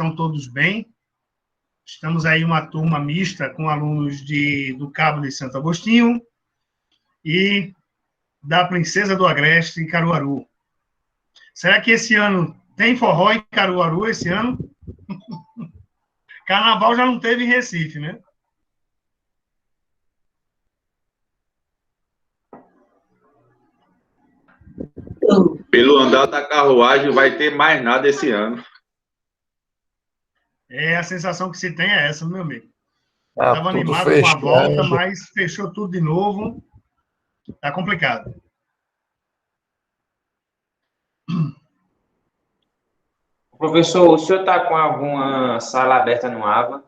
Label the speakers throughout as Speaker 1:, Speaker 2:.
Speaker 1: estão todos bem. Estamos aí uma turma mista com alunos do Cabo de Santo Agostinho e da Princesa do Agreste, em Caruaru. Será que esse ano tem forró em Caruaru esse ano? Carnaval já não teve em Recife, né?
Speaker 2: Pelo andar da carruagem, vai ter mais nada esse ano.
Speaker 1: A sensação que se tem é essa, meu amigo.
Speaker 3: Tá
Speaker 1: Estava
Speaker 3: tudo
Speaker 1: animado com a volta,
Speaker 3: fechando.
Speaker 1: mas fechou tudo de novo. Tá complicado.
Speaker 4: Professor, o senhor está com alguma sala aberta no AVA?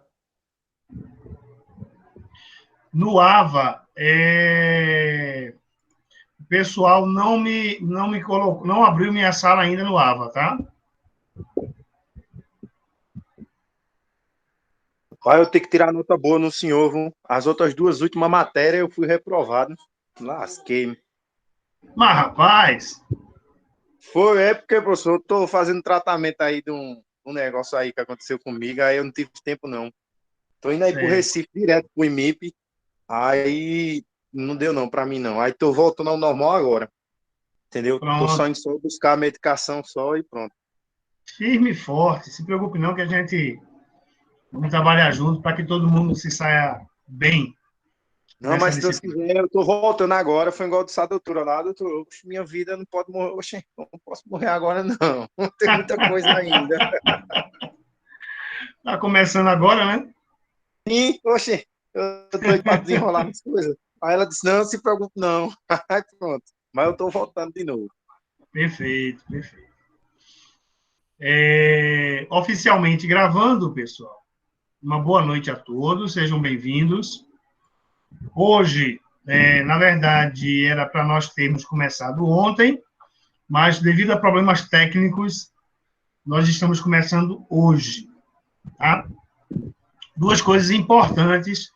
Speaker 1: No AVA, o pessoal não me colocou, não abriu minha sala ainda no AVA, tá?
Speaker 5: Vai eu ter que tirar nota boa no senhor, viu? As outras duas últimas matérias eu fui reprovado. Lasquei-me.
Speaker 1: Mas, rapaz...
Speaker 5: Foi, porque, professor, eu tô fazendo tratamento aí de um negócio aí que aconteceu comigo, aí eu não tive tempo, não. Tô indo aí pro Recife, direto pro IMIP, aí não deu não pra mim, não. Aí tô voltando ao normal agora, entendeu?
Speaker 1: Pronto.
Speaker 5: Tô só indo só buscar a medicação só e pronto.
Speaker 1: Firme e forte, se preocupe não que a gente vamos trabalhar junto para que todo mundo se saia bem.
Speaker 5: Não, mas se Deus quiser, eu tô voltando agora, foi igual dessa doutora lá, doutor, oxe, minha vida não pode morrer, oxe, não posso morrer agora não, tem muita coisa ainda.
Speaker 1: Tá começando agora, né?
Speaker 5: Sim, oxe, eu tô doido para desenrolar as coisas. Aí ela disse, não se preocupe não, aí pronto, mas eu tô voltando de novo.
Speaker 1: Perfeito, perfeito. Oficialmente gravando, pessoal, uma boa noite a todos, sejam bem-vindos. Hoje, na verdade, era para nós termos começado ontem, mas devido a problemas técnicos, nós estamos começando hoje, tá? Duas coisas importantes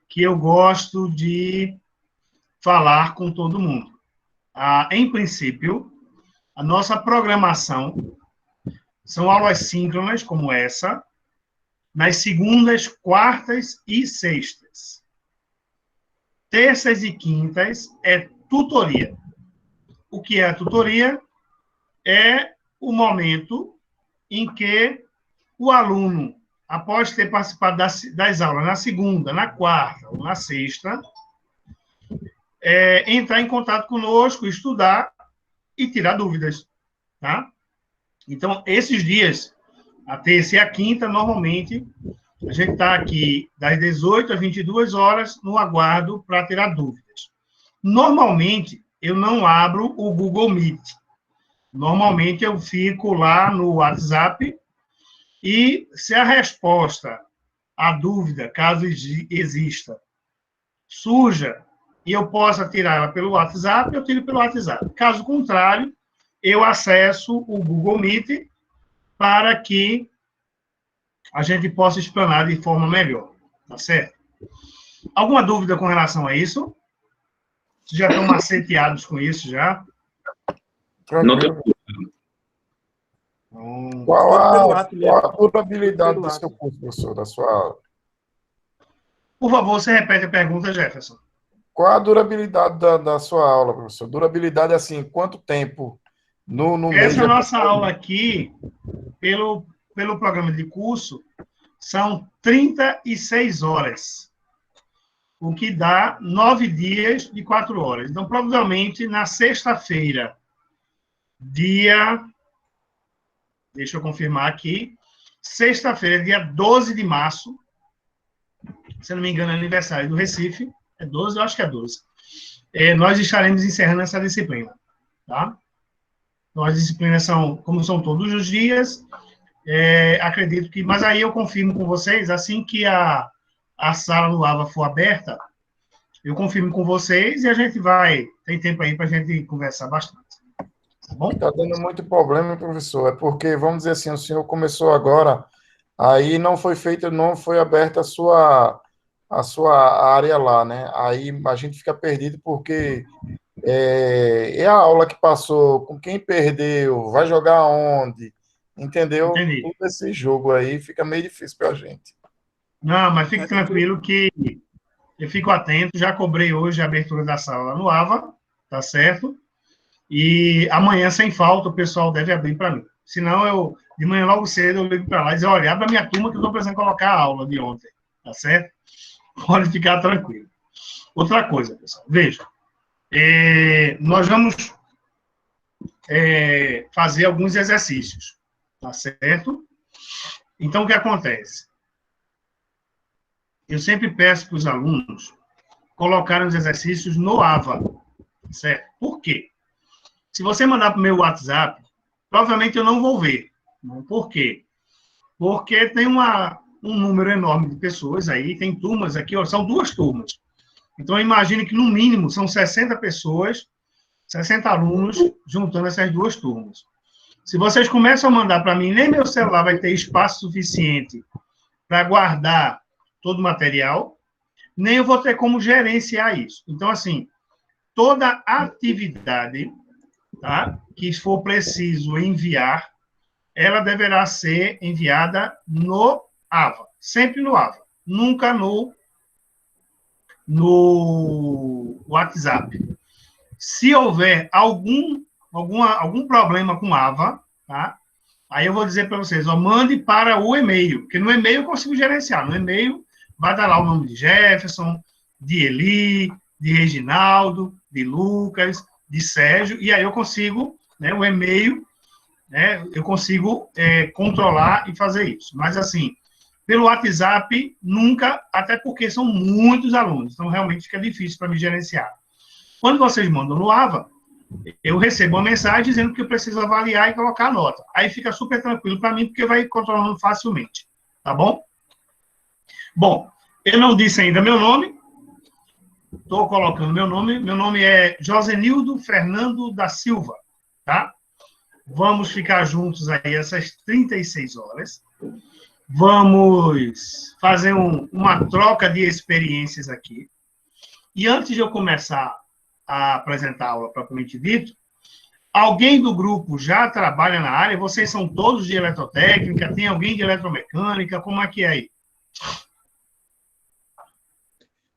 Speaker 1: que eu gosto de falar com todo mundo. Em princípio, a nossa programação são aulas síncronas, como essa, nas segundas, quartas e sextas. Terças e quintas é tutoria. O que é a tutoria? É o momento em que o aluno, após ter participado das aulas na segunda, na quarta ou na sexta, entrar em contato conosco, estudar e tirar dúvidas, tá? Então, esses dias, a terça e a quinta, normalmente, a gente está aqui das 18 às 22 horas no aguardo para tirar dúvidas. Normalmente, eu não abro o Google Meet. Normalmente, eu fico lá no WhatsApp e se a resposta à dúvida, caso exista, surja e eu possa tirar ela pelo WhatsApp, eu tiro pelo WhatsApp. Caso contrário, eu acesso o Google Meet para que a gente possa explanar de forma melhor, tá certo? Alguma dúvida com relação a isso? Vocês já estão maceteados com isso, já?
Speaker 3: Tranquilo. Qual a durabilidade do seu curso, professor, da sua aula?
Speaker 1: Por favor, você repete a pergunta, Jefferson.
Speaker 3: Qual a durabilidade da sua aula, professor? Durabilidade, assim, quanto tempo no mês?
Speaker 1: Essa nossa aula aqui, pelo programa de curso, são 36 horas, o que dá 9 dias de 4 horas. Então, provavelmente, na sexta-feira, deixa eu confirmar aqui, sexta-feira, dia 12 de março, se não me engano, é aniversário do Recife, é 12? Eu acho que é 12. Nós estaremos encerrando essa disciplina, tá? Então, as disciplinas são, como são todos os dias, acredito que... Mas aí eu confirmo com vocês, assim que a sala no AVA for aberta, eu confirmo com vocês e a gente tem tempo aí para a gente conversar bastante. Tá bom?
Speaker 3: Está dando muito problema, professor. É porque, vamos dizer assim, o senhor começou agora, aí não foi aberta a sua área lá, né? Aí a gente fica perdido porque é a aula que passou, com quem perdeu, vai jogar onde? Entendeu?
Speaker 1: Entendi.
Speaker 3: Todo esse jogo aí fica meio difícil para a gente.
Speaker 1: Não, mas fique tranquilo que eu fico atento. Já cobrei hoje a abertura da sala no AVA, tá certo? E amanhã, sem falta, o pessoal deve abrir para mim. Senão, de manhã logo cedo, eu ligo para lá e dizer, olha, abre a minha turma que eu estou precisando colocar a aula de ontem, tá certo? Pode ficar tranquilo. Outra coisa, pessoal, veja, nós vamos fazer alguns exercícios, tá certo? Então, o que acontece? Eu sempre peço para os alunos colocarem os exercícios no AVA, certo? Por quê? Se você mandar para o meu WhatsApp, provavelmente eu não vou ver. Por quê? Porque tem um número enorme de pessoas aí, tem turmas aqui, ó, são 2 turmas. Então, imagine que, no mínimo, são 60 pessoas, 60 alunos, juntando essas 2 turmas. Se vocês começam a mandar para mim, nem meu celular vai ter espaço suficiente para guardar todo o material, nem eu vou ter como gerenciar isso. Então, assim, toda atividade, tá, que for preciso enviar, ela deverá ser enviada no AVA, sempre no AVA, nunca no WhatsApp. Se houver algum problema com AVA, tá? Aí eu vou dizer para vocês, ó, mande para o e-mail, porque no e-mail eu consigo gerenciar. No e-mail vai dar lá o nome de Jefferson, de Eli, de Reginaldo, de Lucas, de Sérgio, e aí eu consigo, né, o e-mail, né, eu consigo controlar e fazer isso. Mas, assim, pelo WhatsApp, nunca, até porque são muitos alunos, então realmente fica difícil para me gerenciar. Quando vocês mandam no AVA, eu recebo uma mensagem dizendo que eu preciso avaliar e colocar a nota. Aí fica super tranquilo para mim, porque vai controlando facilmente. Tá bom? Bom, eu não disse ainda meu nome. Estou colocando meu nome. Meu nome é Josenildo Fernando da Silva. Tá? Vamos ficar juntos aí essas 36 horas. Vamos fazer uma troca de experiências aqui. E antes de eu começar a apresentar a aula propriamente dito, alguém do grupo já trabalha na área? Vocês são todos de eletrotécnica? Tem alguém de eletromecânica? Como é que é aí?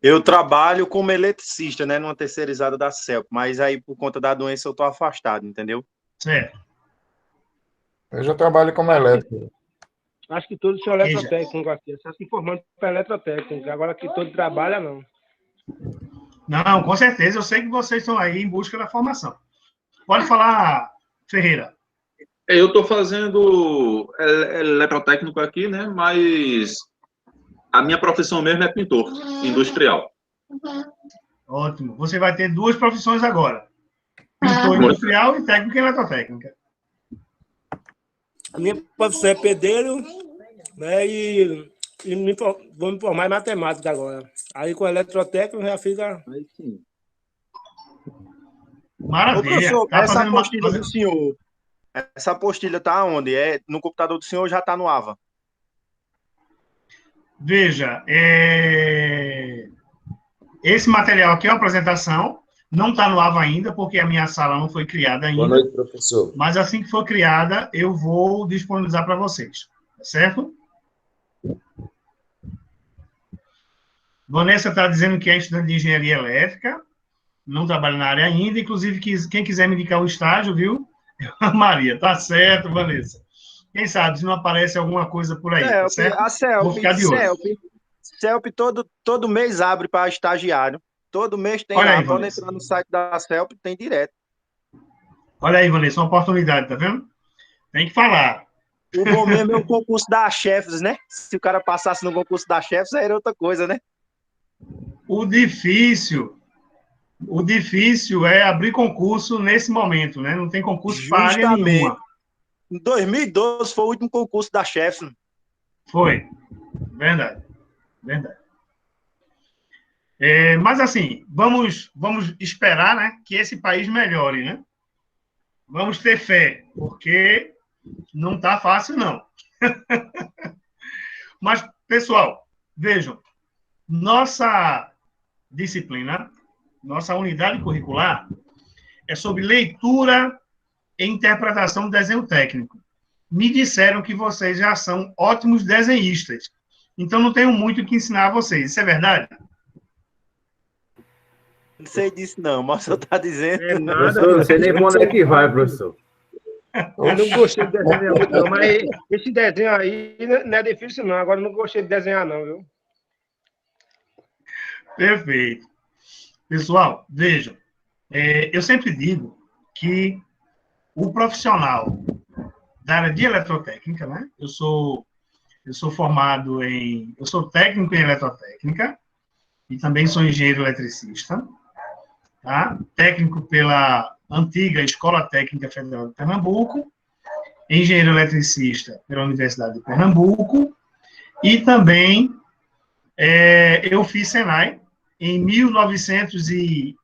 Speaker 5: Eu trabalho como eletricista, né, numa terceirizada da CELP, mas aí por conta da doença eu tô afastado, entendeu?
Speaker 1: Certo.
Speaker 3: Eu já trabalho como elétrico.
Speaker 6: Acho que todos são eletrotécnicos aqui. Só se formando para eletrotécnico. Agora que todo trabalha, não.
Speaker 1: Não, com certeza. Eu sei que vocês estão aí em busca da formação. Pode falar, Ferreira.
Speaker 2: Eu estou fazendo eletrotécnico aqui, né? Mas a minha profissão mesmo é pintor industrial.
Speaker 1: Ótimo. Você vai ter 2 profissões agora. Pintor industrial e técnico em eletrotécnica.
Speaker 6: A minha profissão é pedreiro, né? E vou me formar em matemática agora. Aí com eletrotécnico já fica...
Speaker 5: Aí sim.
Speaker 1: Maravilha.
Speaker 5: Ô, professor,
Speaker 1: Tá
Speaker 5: essa
Speaker 1: fazendo
Speaker 5: apostila do senhor, essa apostila tá onde? No computador do senhor ou já tá no AVA?
Speaker 1: Veja, esse material aqui é uma apresentação, não está no AVA ainda, porque a minha sala não foi criada ainda.
Speaker 2: Boa noite, professor.
Speaker 1: Mas assim que for criada, eu vou disponibilizar para vocês, tá certo? Vanessa está dizendo que é estudante de engenharia elétrica, não trabalha na área ainda, inclusive quem quiser me indicar o estágio, viu? Maria, tá certo, Vanessa. Quem sabe se não aparece alguma coisa por aí, tá certo?
Speaker 5: A CELP,
Speaker 1: Vou ficar de olho.
Speaker 5: CELP todo mês abre para estagiário. Todo mês tem
Speaker 1: Olha
Speaker 5: lá.
Speaker 1: aí,
Speaker 5: Pode
Speaker 1: Vanessa.
Speaker 5: entrar no site da CELP, tem direto.
Speaker 1: Olha aí, Vanessa, uma oportunidade, tá vendo? Tem que falar.
Speaker 5: O bom mesmo é o concurso da Chefs, né? Se o cara passasse no concurso da Chefs, aí era outra coisa, né?
Speaker 1: O difícil é abrir concurso nesse momento, né? Não tem concurso para área nenhuma.
Speaker 5: Em 2012 foi o último concurso da Chefs.
Speaker 1: Foi. Verdade. Mas, assim, vamos esperar, né, que esse país melhore, né? Vamos ter fé, porque não está fácil, não. Mas, pessoal, vejam, nossa disciplina, nossa unidade curricular é sobre leitura e interpretação do desenho técnico. me disseram que vocês já são ótimos desenhistas. Então, não tenho muito o que ensinar a vocês. Isso é verdade?
Speaker 5: Não sei disso, não, mas você está dizendo.
Speaker 6: É nada,
Speaker 7: Professor, não sei nem para onde é que vai, professor.
Speaker 6: eu não gostei de desenhar muito, não, mas esse desenho aí não é difícil, não. Agora eu não gostei de desenhar, não, viu?
Speaker 1: Perfeito. Pessoal, vejam, eu sempre digo que o profissional da área de eletrotécnica, né? Eu sou formado eu sou técnico em eletrotécnica e também sou engenheiro eletricista, tá? Técnico pela antiga Escola Técnica Federal de Pernambuco, engenheiro eletricista pela Universidade de Pernambuco e também eu fiz Senai em 1900 e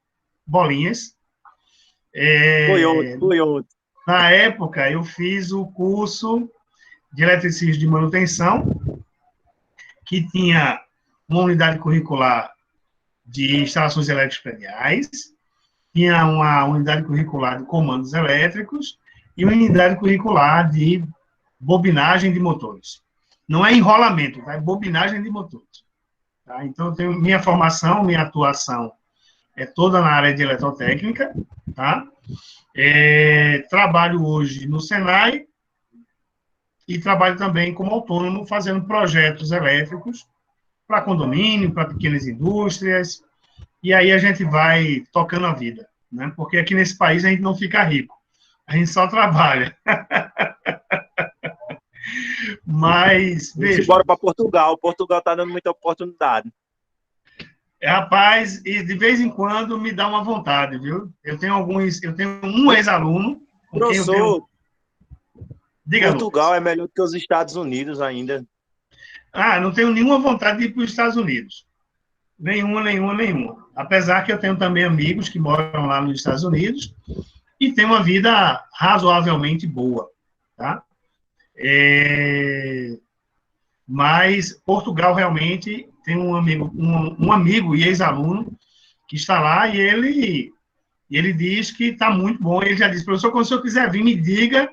Speaker 1: bolinhas.
Speaker 5: Foi ontem.
Speaker 1: Na época, eu fiz o curso de eletricista de manutenção, que tinha uma unidade curricular de instalações elétricas prediais, tinha uma unidade curricular de comandos elétricos e uma unidade curricular de bobinagem de motores. Não é enrolamento, tá? É bobinagem de motores. Tá? Então, eu tenho minha formação, minha atuação é toda na área de eletrotécnica, tá? Trabalho hoje no Senai e trabalho também como autônomo, fazendo projetos elétricos para condomínio, para pequenas indústrias, e aí a gente vai tocando a vida, né? Porque aqui nesse país a gente não fica rico, a gente só trabalha. Mas, veja...
Speaker 5: Bora para Portugal. Portugal está dando muita oportunidade.
Speaker 1: Rapaz, e de vez em quando me dá uma vontade, viu? Eu tenho um ex-aluno com quem eu tenho... Diga,
Speaker 5: Portugal
Speaker 1: Lucas.
Speaker 5: é melhor do que os Estados Unidos ainda.
Speaker 1: Não tenho nenhuma vontade de ir para os Estados Unidos. Nenhuma. Apesar que eu tenho também amigos que moram lá nos Estados Unidos e têm uma vida razoavelmente boa, tá? Mas Portugal realmente tem um amigo e ex-aluno que está lá e ele diz que está muito bom. Ele já disse, professor, quando o senhor quiser vir, me diga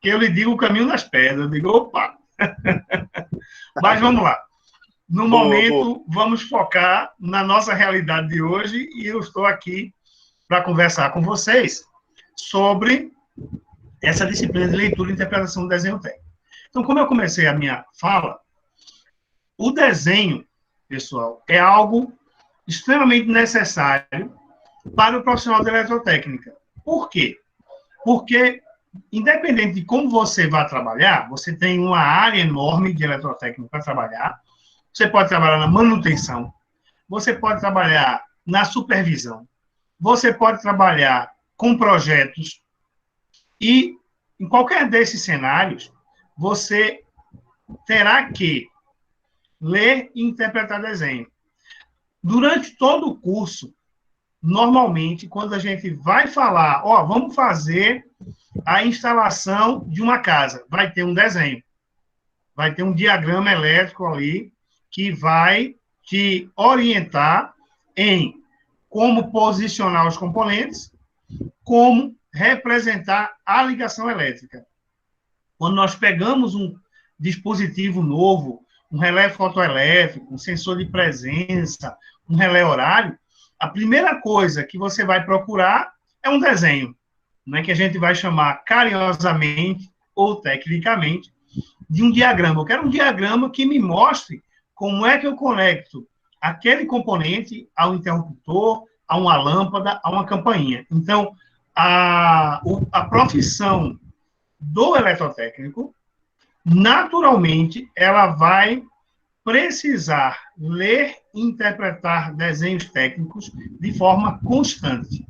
Speaker 1: que eu lhe digo o caminho das pedras. Eu digo, opa! Mas vamos lá. No momento, vamos focar na nossa realidade de hoje e eu estou aqui para conversar com vocês sobre essa disciplina de leitura e interpretação do desenho técnico. Então, como eu comecei a minha fala, o desenho, pessoal, é algo extremamente necessário para o profissional de eletrotécnica. Por quê? Porque, independente de como você vai trabalhar, você tem uma área enorme de eletrotécnica para trabalhar. Você pode trabalhar na manutenção, você pode trabalhar na supervisão, você pode trabalhar com projetos e, em qualquer desses cenários, você terá que ler e interpretar desenho. Durante todo o curso, normalmente, quando a gente vai falar, vamos fazer a instalação de uma casa, vai ter um desenho, vai ter um diagrama elétrico ali que vai te orientar em como posicionar os componentes, como representar a ligação elétrica. Quando nós pegamos um dispositivo novo, um relé fotoelétrico, um sensor de presença, um relé horário, a primeira coisa que você vai procurar é um desenho, né, que a gente vai chamar carinhosamente ou tecnicamente de um diagrama. Eu quero um diagrama que me mostre como é que eu conecto aquele componente ao interruptor, a uma lâmpada, a uma campainha. Então, a profissão do eletrotécnico, naturalmente, ela vai precisar ler e interpretar desenhos técnicos de forma constante.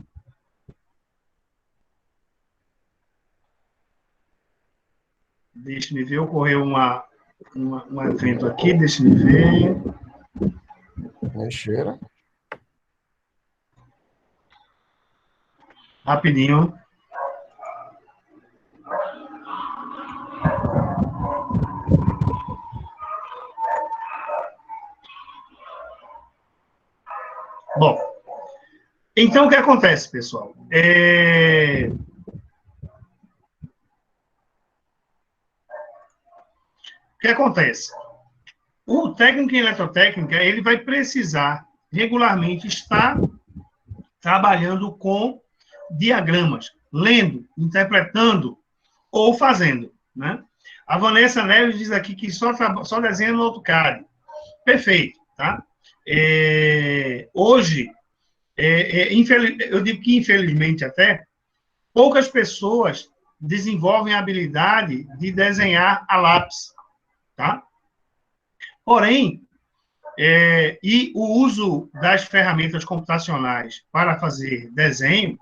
Speaker 1: Deixa-me ver, ocorreu um evento aqui, deixa-me ver.
Speaker 3: Mexeram.
Speaker 1: Rapidinho. Bom, então o que acontece, pessoal? que acontece? O técnico em eletrotécnica, ele vai precisar regularmente estar trabalhando com diagramas, lendo, interpretando ou fazendo, né? A Vanessa Neves diz aqui que só desenha no AutoCAD. Perfeito, tá? Hoje, eu digo que infelizmente até, poucas pessoas desenvolvem a habilidade de desenhar a lápis, tá? Porém, e o uso das ferramentas computacionais para fazer desenho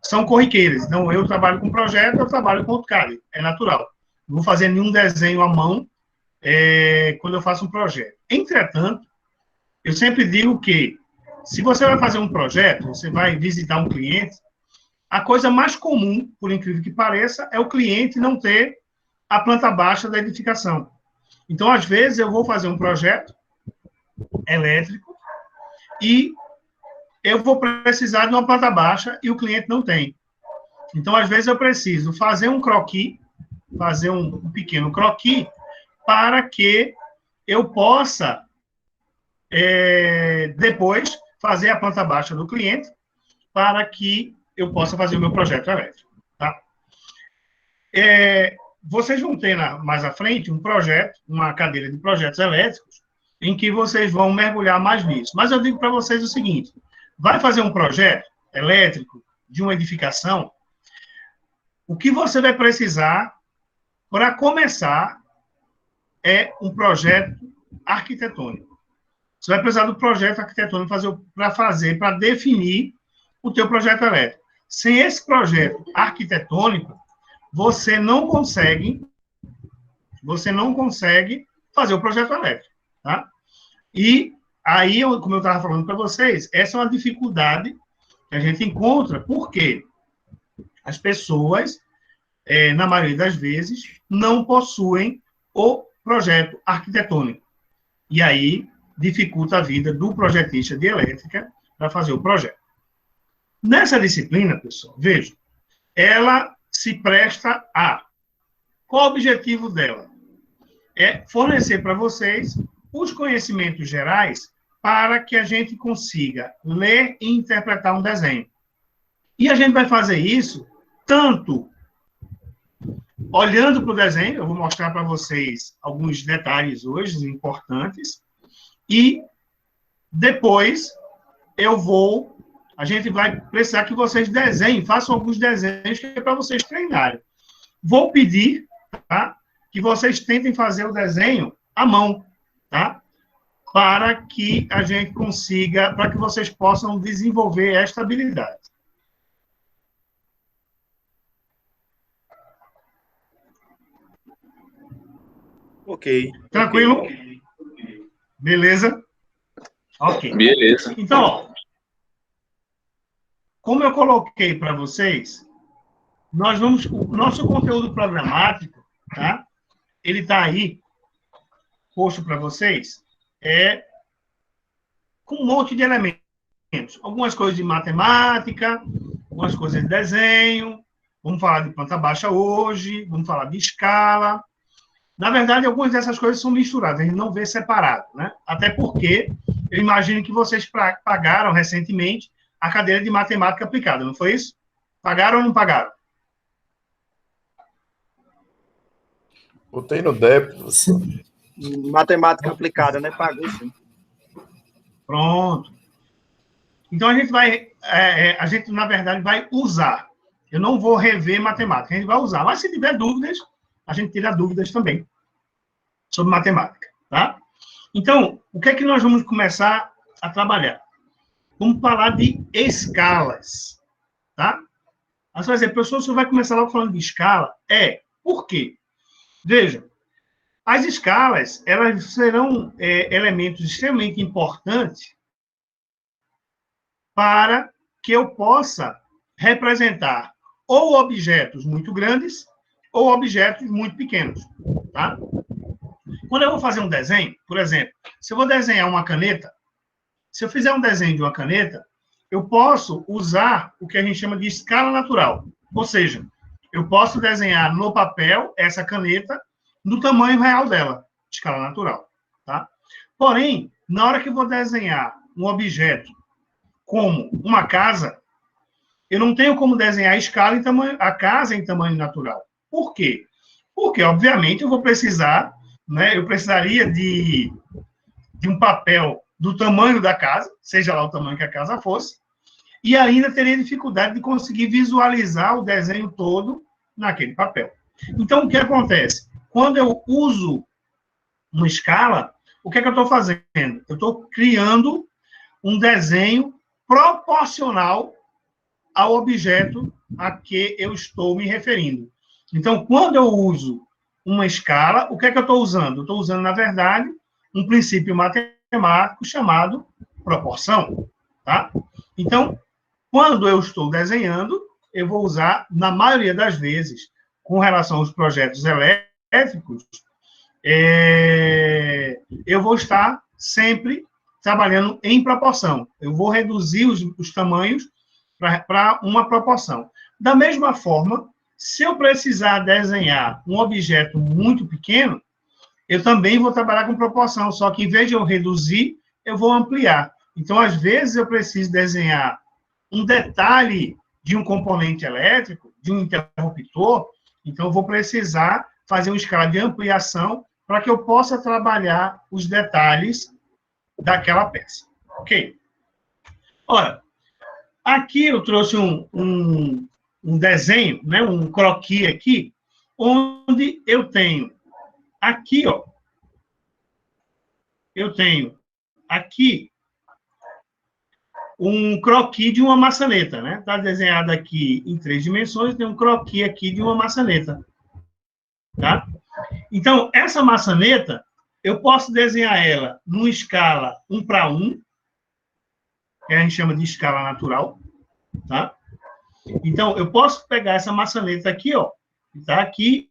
Speaker 1: são corriqueiras. Então, eu trabalho com projeto, eu trabalho com AutoCAD, é natural. Não vou fazer nenhum desenho à mão quando eu faço um projeto. Entretanto, eu sempre digo que, se você vai fazer um projeto, você vai visitar um cliente, a coisa mais comum, por incrível que pareça, é o cliente não ter a planta baixa da edificação. Então, às vezes, eu vou fazer um projeto elétrico e eu vou precisar de uma planta baixa e o cliente não tem. Então, às vezes, eu preciso fazer um croquis, fazer um pequeno croquis, para que eu possa, depois, fazer a planta baixa do cliente, para que eu possa fazer o meu projeto elétrico. Tá? Vocês vão ter mais à frente um projeto, uma cadeira de projetos elétricos, em que vocês vão mergulhar mais nisso. Mas eu digo para vocês o seguinte, vai fazer um projeto elétrico de uma edificação, o que você vai precisar, para começar, é um projeto arquitetônico. Você vai precisar do projeto arquitetônico para definir o teu projeto elétrico. Sem esse projeto arquitetônico, você não consegue fazer o projeto elétrico, tá? E aí, como eu estava falando para vocês, essa é uma dificuldade que a gente encontra, porque as pessoas, na maioria das vezes, não possuem o projeto arquitetônico. E aí, dificulta a vida do projetista de elétrica para fazer o projeto. Nessa disciplina, pessoal, veja, ela se presta a... Qual o objetivo dela? É fornecer para vocês os conhecimentos gerais para que a gente consiga ler e interpretar um desenho. E a gente vai fazer isso tanto olhando para o desenho, eu vou mostrar para vocês alguns detalhes hoje importantes, e depois a gente vai precisar que vocês desenhem, façam alguns desenhos que é para vocês treinarem. Vou pedir, tá, que vocês tentem fazer o desenho à mão, tá? Para que a gente consiga, para que vocês possam desenvolver esta habilidade.
Speaker 5: Ok.
Speaker 1: Tranquilo? Beleza? Ok.
Speaker 2: Beleza.
Speaker 1: Então, ó, como eu coloquei para vocês, o nosso conteúdo programático, tá? Ele está aí, posto para vocês, com um monte de elementos. Algumas coisas de matemática, algumas coisas de desenho, vamos falar de planta baixa hoje, vamos falar de escala. Na verdade, algumas dessas coisas são misturadas, a gente não vê separado, né? Até porque eu imagino que vocês pagaram recentemente a cadeira de matemática aplicada, não foi isso? Pagaram ou não pagaram?
Speaker 3: Botei no débito.
Speaker 5: Matemática aplicada, né? Pagou, sim.
Speaker 1: Pronto. Então, a gente, na verdade, vai usar. Eu não vou rever matemática, a gente vai usar. Mas, se tiver dúvidas, a gente tira dúvidas também sobre matemática, tá? Então, o que é que nós vamos começar a trabalhar? Vamos falar de escalas, tá? Aí você vai dizer, professor, você vai começar logo falando de escala? Por quê? Veja, as escalas, elas serão elementos extremamente importantes para que eu possa representar ou objetos muito grandes ou objetos muito pequenos, tá? Quando eu vou fazer um desenho, por exemplo, se eu vou desenhar uma caneta, se eu fizer um desenho de uma caneta, eu posso usar o que a gente chama de escala natural. Ou seja, eu posso desenhar no papel essa caneta no tamanho real dela. escala natural, tá? Porém, na hora que eu vou desenhar um objeto como uma casa, eu não tenho como desenhar a casa em tamanho natural. Por quê? Porque, obviamente, eu vou precisar, né, eu precisaria de um papel do tamanho da casa, seja lá o tamanho que a casa fosse, e ainda teria dificuldade de conseguir visualizar o desenho todo naquele papel. Então, o que acontece? Quando eu uso uma escala, o que é que eu estou fazendo? Eu estou criando um desenho proporcional ao objeto a que eu estou me referindo. Então, quando eu uso uma escala, o que é que eu estou usando? Eu estou usando, na verdade, um princípio matemático chamado proporção, tá? Então, quando eu estou desenhando, eu vou usar, na maioria das vezes, com relação aos projetos elétricos, eu vou estar sempre trabalhando em proporção. Eu vou reduzir os tamanhos para uma proporção. Da mesma forma, se eu precisar desenhar um objeto muito pequeno, eu também vou trabalhar com proporção, só que em vez de eu reduzir, eu vou ampliar. Então, às vezes, eu preciso desenhar um detalhe de um componente elétrico, de um interruptor, então eu vou precisar fazer uma escala de ampliação para que eu possa trabalhar os detalhes daquela peça. Ok? Ora, aqui eu trouxe um desenho, né, um croquis aqui, onde eu tenho aqui, ó, eu tenho aqui um croquis de uma maçaneta, né? Está desenhado aqui em 3 dimensões, tem um croquis aqui de uma maçaneta, tá? Então, essa maçaneta, eu posso desenhar ela numa escala 1:1, que a gente chama de escala natural, tá? Então, eu posso pegar essa maçaneta aqui, ó, que está aqui,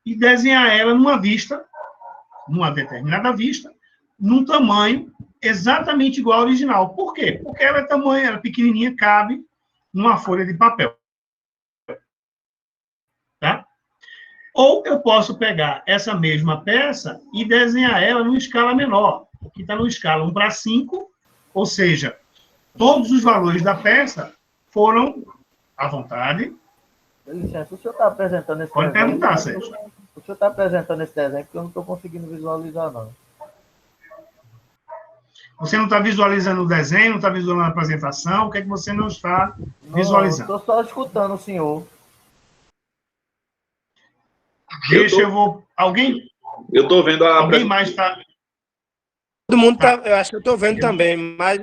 Speaker 1: e desenhar ela numa vista, numa determinada vista, num tamanho exatamente igual ao original. Por quê? Porque ela é tamanho, ela é pequenininha, cabe numa folha de papel. Tá? Ou eu posso pegar essa mesma peça e desenhar ela numa escala menor, que está numa escala 1:5, ou seja, todos os valores da peça foram à vontade.
Speaker 8: Licença, o senhor está apresentando esse
Speaker 1: Pode
Speaker 8: desenho?
Speaker 1: perguntar, Sérgio.
Speaker 8: O senhor está apresentando esse desenho porque eu não estou conseguindo visualizar, não.
Speaker 1: Você não está visualizando o desenho, não está visualizando a apresentação, o que é que você não está visualizando?
Speaker 8: Estou só escutando o senhor.
Speaker 1: Deixa eu vou... Alguém?
Speaker 2: Eu estou vendo a
Speaker 1: Alguém mais está...
Speaker 6: Todo mundo tá, eu acho que eu estou vendo também, mas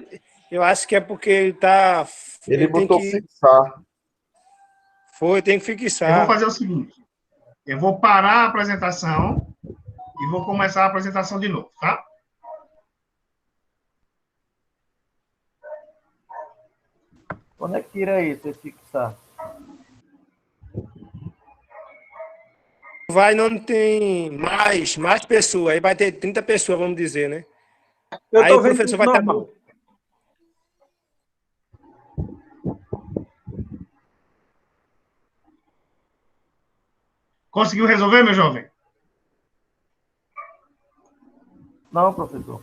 Speaker 6: eu acho que é porque ele está...
Speaker 3: Ele botou fixar.
Speaker 6: Tem que fixar.
Speaker 1: Eu vou fazer o seguinte. Eu vou parar a apresentação e vou começar a apresentação de novo, tá?
Speaker 8: Quando é que tira isso, esse fixar?
Speaker 6: Não tem mais pessoas, aí vai ter 30 pessoas, vamos dizer, né?
Speaker 7: Eu
Speaker 6: aí
Speaker 7: tô
Speaker 6: o
Speaker 7: vendo
Speaker 6: professor
Speaker 7: tudo
Speaker 6: vai estar...
Speaker 7: normal.
Speaker 1: Conseguiu resolver, meu jovem?
Speaker 8: Não, professor.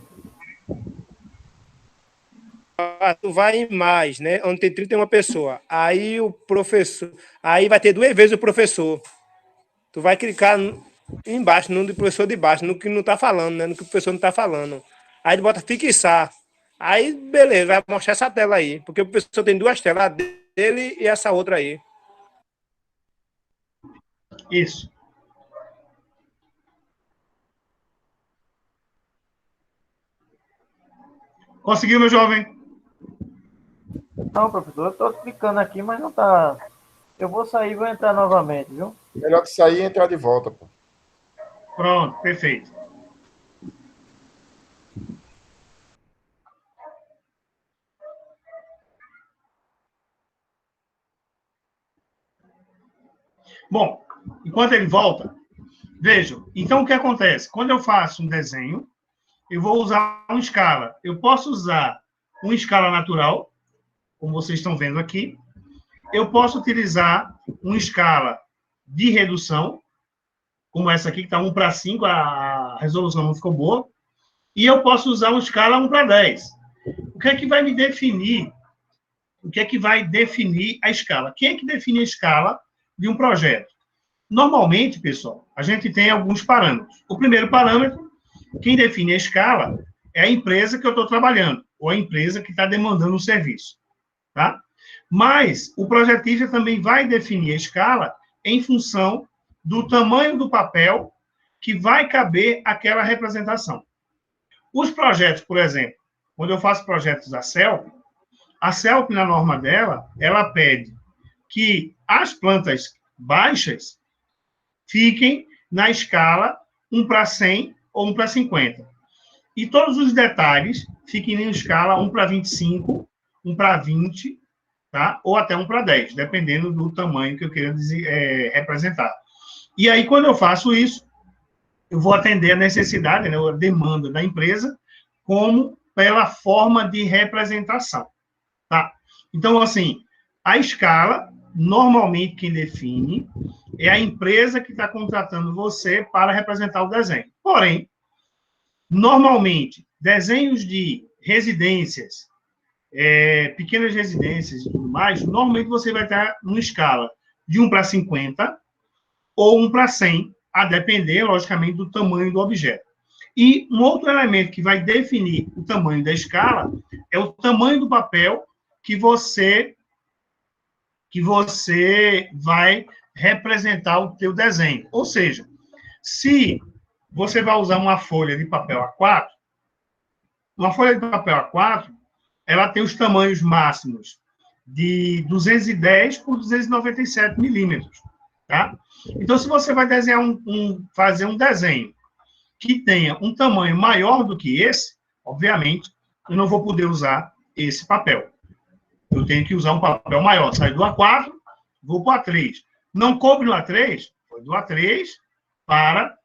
Speaker 6: Tu vai em mais, né? Onde tem 31 pessoas. Aí o professor... Aí vai ter 2 vezes o professor. Tu vai clicar embaixo, no do professor de baixo, no que não está falando, né? No que o professor não está falando. Aí bota fixar. Aí, beleza, vai mostrar essa tela aí. Porque o professor tem 2 telas, a dele e essa outra aí.
Speaker 1: Isso. Conseguiu, meu jovem?
Speaker 8: Não, professor, eu estou explicando aqui, mas não está... Eu vou sair e vou entrar novamente, viu?
Speaker 3: Melhor que sair e entrar de volta, pô.
Speaker 1: Pronto, perfeito. Bom, enquanto ele volta, vejam. Então, o que acontece? Quando eu faço um desenho, eu vou usar uma escala. Eu posso usar uma escala natural, como vocês estão vendo aqui. Eu posso utilizar uma escala de redução, como essa aqui, que está 1:5, a resolução não ficou boa, e eu posso usar uma escala 1:10. O que é que vai me definir? O que é que vai definir a escala? Quem é que define a escala de um projeto? Normalmente, pessoal, a gente tem alguns parâmetros. O primeiro parâmetro, quem define a escala é a empresa que eu estou trabalhando, ou a empresa que está demandando um serviço, tá? Mas o projetista também vai definir a escala em função do tamanho do papel que vai caber aquela representação. Os projetos, por exemplo, quando eu faço projetos da CELP, a CELP, na norma dela, ela pede que as plantas baixas fiquem na escala 1:100 ou 1:50. E todos os detalhes fiquem em escala 1:25, 1:20, tá? Ou até 1:10, dependendo do tamanho que eu queira representar. E aí, quando eu faço isso, eu vou atender a necessidade, né, a demanda da empresa, como pela forma de representação, tá? Então, assim, a escala, normalmente quem define é a empresa que está contratando você para representar o desenho. Porém, normalmente, desenhos de residências, pequenas residências e tudo mais, normalmente você vai estar numa escala de 1:50 ou 1:100, a depender, logicamente, do tamanho do objeto. E um outro elemento que vai definir o tamanho da escala é o tamanho do papel que você vai representar o teu desenho. Ou seja, se você vai usar uma folha de papel A4, uma folha de papel A4, ela tem os tamanhos máximos de 210 por 297 milímetros, tá? Então, se você vai desenhar fazer um desenho que tenha um tamanho maior do que esse, obviamente, eu não vou poder usar esse papel. Eu tenho que usar um papel maior. Saio do A4, vou para o A3. Não coube no A3, foi do A3 para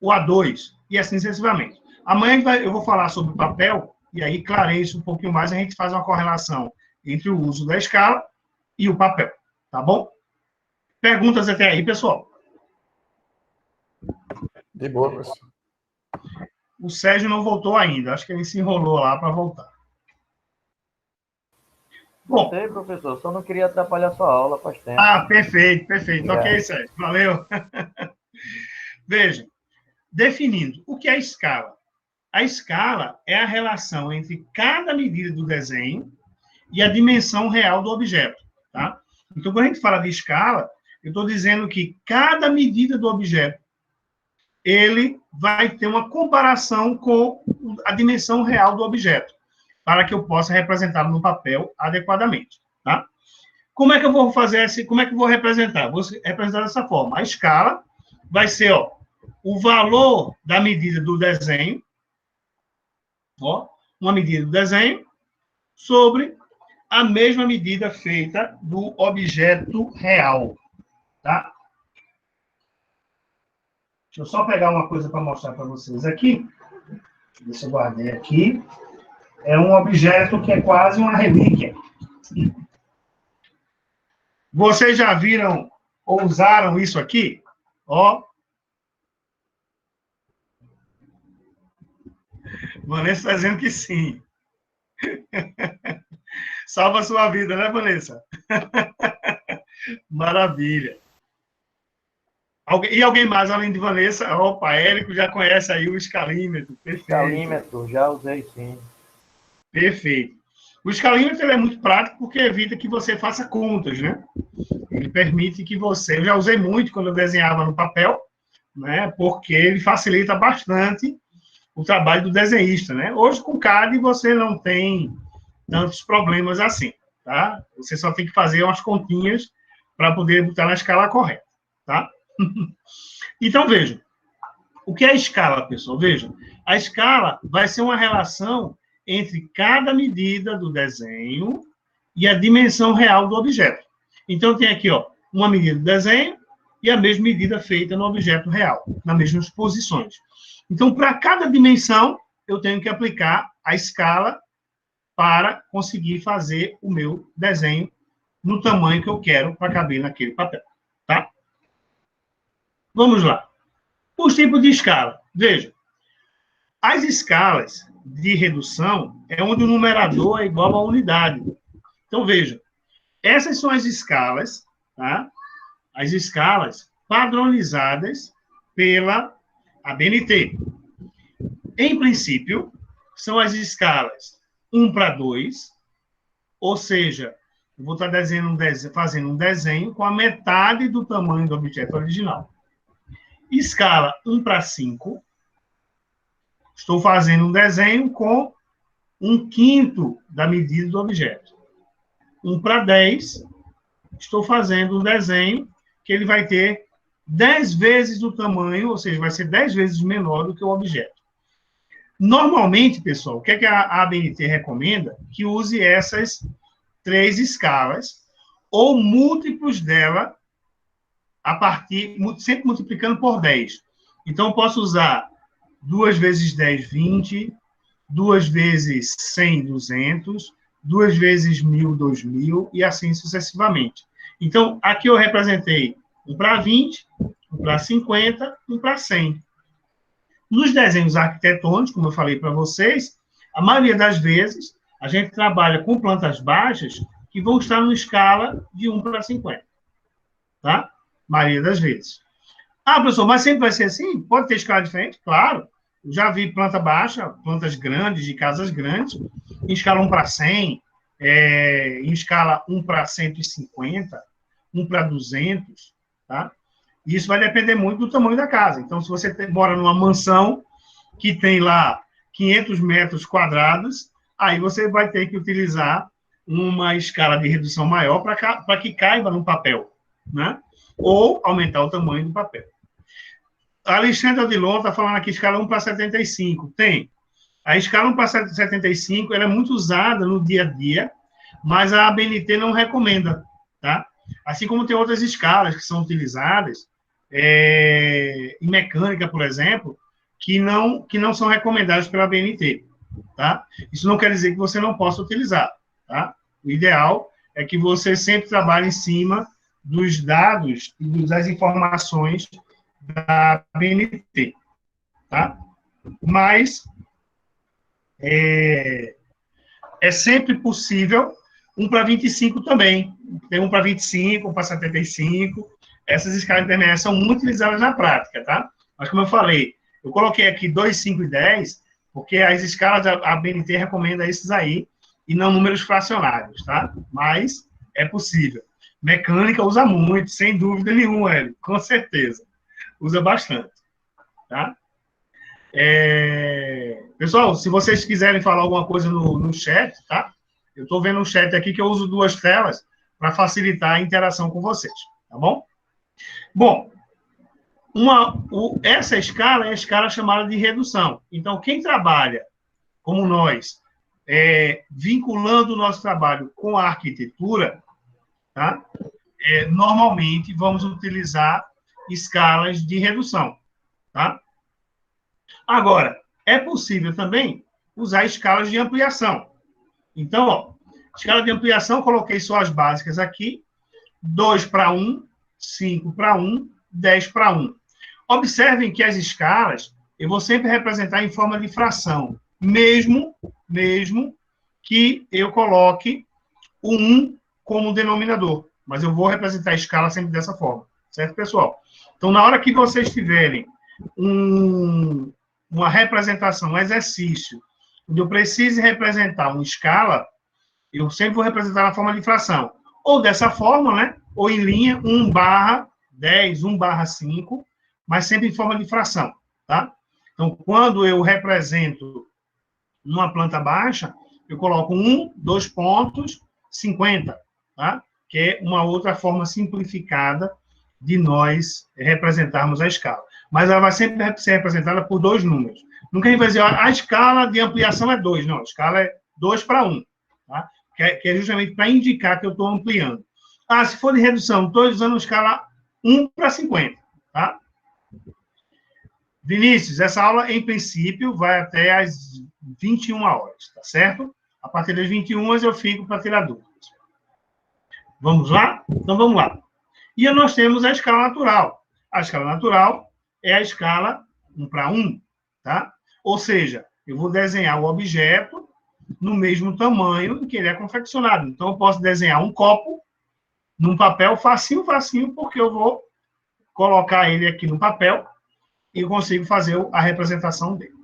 Speaker 1: o A2, e assim sucessivamente. Amanhã eu vou falar sobre o papel, e aí clareia isso um pouquinho mais, a gente faz uma correlação entre o uso da escala e o papel, tá bom? Perguntas até aí, pessoal?
Speaker 3: De boa, professor.
Speaker 1: O Sérgio não voltou ainda, acho que ele se enrolou lá para voltar. Bom,
Speaker 8: Sei, professor, só não queria atrapalhar sua aula, faz tempo.
Speaker 1: Ah, perfeito, perfeito. Ok, Sérgio, valeu. Veja, definindo, o que é a escala? A escala é a relação entre cada medida do desenho e a dimensão real do objeto, tá? Então, quando a gente fala de escala, eu estou dizendo que cada medida do objeto, ele vai ter uma comparação com a dimensão real do objeto, para que eu possa representá-lo no papel adequadamente, tá? Como é que eu vou fazer como é que eu vou representar? Vou representar dessa forma. A escala vai ser, ó, o valor da medida do desenho, ó, uma medida do desenho, sobre a mesma medida feita do objeto real, tá? Deixa eu só pegar uma coisa para mostrar para vocês aqui. Deixa eu guardei aqui. É um objeto que é quase uma relíquia. Vocês já viram ou usaram isso aqui? Ó. Vanessa está dizendo que sim. Salva a sua vida, né, Vanessa? Maravilha. E alguém mais, além de Vanessa? Opa, Érico já conhece aí o escalímetro. Perfeito.
Speaker 8: Escalímetro, já usei sim.
Speaker 1: Perfeito. O escalímetro é muito prático porque evita que você faça contas, né? Ele permite que você... Eu já usei muito quando eu desenhava no papel, né? Porque ele facilita bastante o trabalho do desenhista, né? Hoje, com CAD, você não tem tantos problemas assim, tá? Você só tem que fazer umas continhas para poder botar na escala correta, tá? Então, vejam. O que é a escala, pessoal? Vejam. A escala vai ser uma relação entre cada medida do desenho e a dimensão real do objeto. Então, tem aqui, ó, uma medida do desenho e a mesma medida feita no objeto real, nas mesmas posições. Então, para cada dimensão, eu tenho que aplicar a escala para conseguir fazer o meu desenho no tamanho que eu quero para caber naquele papel, tá? Vamos lá. Os tipos de escala. Veja, as escalas de redução é onde o numerador é igual à unidade. Então, veja, essas são as escalas, tá? As escalas padronizadas pela ABNT. Em princípio, são as escalas 1 para 2, ou seja, eu vou estar fazendo um desenho com a metade do tamanho do objeto original. Escala 1 para 5, estou fazendo um desenho com 1/5 da medida do objeto. 1 para 10, estou fazendo um desenho que ele vai ter 10 vezes o tamanho, ou seja, vai ser 10 vezes menor do que o objeto. Normalmente, pessoal, o que é que a ABNT recomenda? Que use essas 3 escalas ou múltiplos dela sempre multiplicando por 10. Então, eu posso usar 2 vezes 10, 20, 2 vezes 100, 200, 2 vezes 1000, 2000, e assim sucessivamente. Então, aqui eu representei 1 para 20, 1 para 50, 1 para 100. Nos desenhos arquitetônicos, como eu falei para vocês, a maioria das vezes, a gente trabalha com plantas baixas que vão estar numa escala de 1 para 50. Tá? Maioria das vezes. Ah, professor, mas sempre vai ser assim? Pode ter escala diferente? Claro. Eu já vi planta baixa, plantas grandes, de casas grandes, em escala 1 para 100, em escala 1 para 150, 1 para 200, tá? Isso vai depender muito do tamanho da casa. Então, se você mora numa mansão que tem lá 500 metros quadrados, aí você vai ter que utilizar uma escala de redução maior para que caiba no papel, né? Ou aumentar o tamanho do papel. A Alexandra Odilon está falando aqui escala 1 para 75. Tem. A escala 1 para 75 ela é muito usada no dia a dia, mas a ABNT não recomenda, tá? Assim como tem outras escalas que são utilizadas, em mecânica, por exemplo, que não são recomendadas pela ABNT, tá? Isso não quer dizer que você não possa utilizar, tá? O ideal é que você sempre trabalhe em cima dos dados e das informações da ABNT, tá? Mas é sempre possível 1 para 25 também. Tem 1 para 25, 1 para 75. Essas escalas intermédias são muito utilizadas na prática, tá? Mas, como eu falei, eu coloquei aqui 2, 5 e 10, porque as escalas da ABNT recomenda esses aí, e não números fracionários, tá? Mas é possível. Mecânica usa muito, sem dúvida nenhuma, Hélio, com certeza. Usa bastante, tá? Pessoal, se vocês quiserem falar alguma coisa no chat, tá? Eu estou vendo o chat aqui que eu uso 2 telas para facilitar a interação com vocês, tá bom? Bom, essa escala é a escala chamada de redução. Então, quem trabalha, como nós, vinculando o nosso trabalho com a arquitetura, tá? Normalmente vamos utilizar escalas de redução, tá? Agora, é possível também usar escalas de ampliação. Então, ó, escala de ampliação, coloquei só as básicas aqui, 2 para 1, 5 para 1, 10 para 1. Observem que as escalas eu vou sempre representar em forma de fração, mesmo que eu coloque o 1 como denominador. Mas eu vou representar a escala sempre dessa forma. Certo, pessoal? Então, na hora que vocês tiverem uma representação, um exercício, onde eu precise representar uma escala, eu sempre vou representar na forma de fração. Ou dessa forma, né? Ou em linha, 1/10, 1/5, mas sempre em forma de fração, tá? Então, quando eu represento numa planta baixa, eu coloco 1, 2 pontos, 50, tá? Que é uma outra forma simplificada de nós representarmos a escala. Mas ela vai sempre ser representada por 2 números. Nunca a gente vai dizer, a escala de ampliação é 2. Não, a escala é 2 para 1. Tá? Que é justamente para indicar que eu estou ampliando. Ah, se for de redução, estou usando a escala 1 para 50. Tá? Vinícius, essa aula, em princípio, vai até às 21 horas, tá certo? A partir das 21 eu fico para tirar dúvidas. Vamos lá? Então, vamos lá. E nós temos a escala natural. A escala natural é a escala 1:1, tá? Ou seja, eu vou desenhar o objeto no mesmo tamanho em que ele é confeccionado. Então, eu posso desenhar um copo num papel facinho, facinho, porque eu vou colocar ele aqui no papel e consigo fazer a representação dele.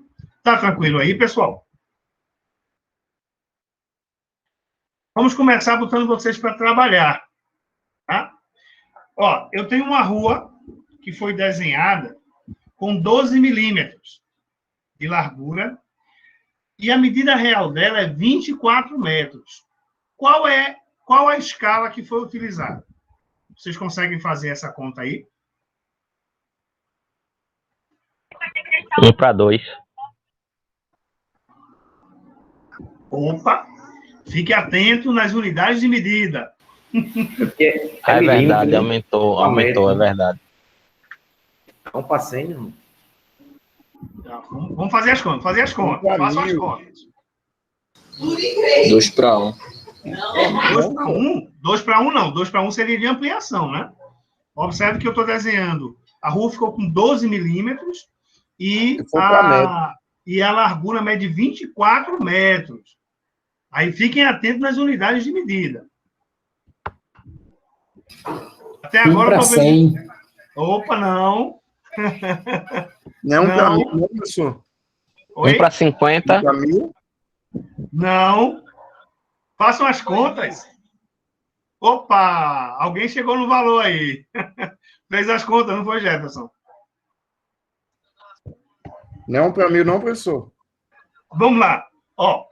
Speaker 1: Tá tranquilo aí, pessoal? Vamos começar botando vocês para trabalhar, tá? Ó, eu tenho uma rua que foi desenhada com 12 milímetros de largura e a medida real dela é 24 metros. Qual a escala que foi utilizada? Vocês conseguem fazer essa conta aí?
Speaker 9: 1:2.
Speaker 1: Opa! Fique atento nas unidades de medida.
Speaker 9: É verdade, aumentou, é verdade.
Speaker 7: Não passei, não.
Speaker 1: Vamos fazer as contas, Façam as contas.
Speaker 2: 2:1.
Speaker 1: 2:1 não. 2:1 seria de ampliação, né? Observe que eu estou desenhando. A rua ficou com 12 milímetros e a largura mede 24 metros. Aí fiquem atentos nas unidades de medida. Até agora eu estou vendo. Opa, não.
Speaker 3: Não, para mim, não, professor.
Speaker 9: 1:50.
Speaker 3: Para mim,
Speaker 1: Não. Façam as contas. Opa! Alguém chegou no valor aí. Fez as contas, não foi, Jefferson?
Speaker 3: não, para mim, não, professor.
Speaker 1: Vamos lá. Ó,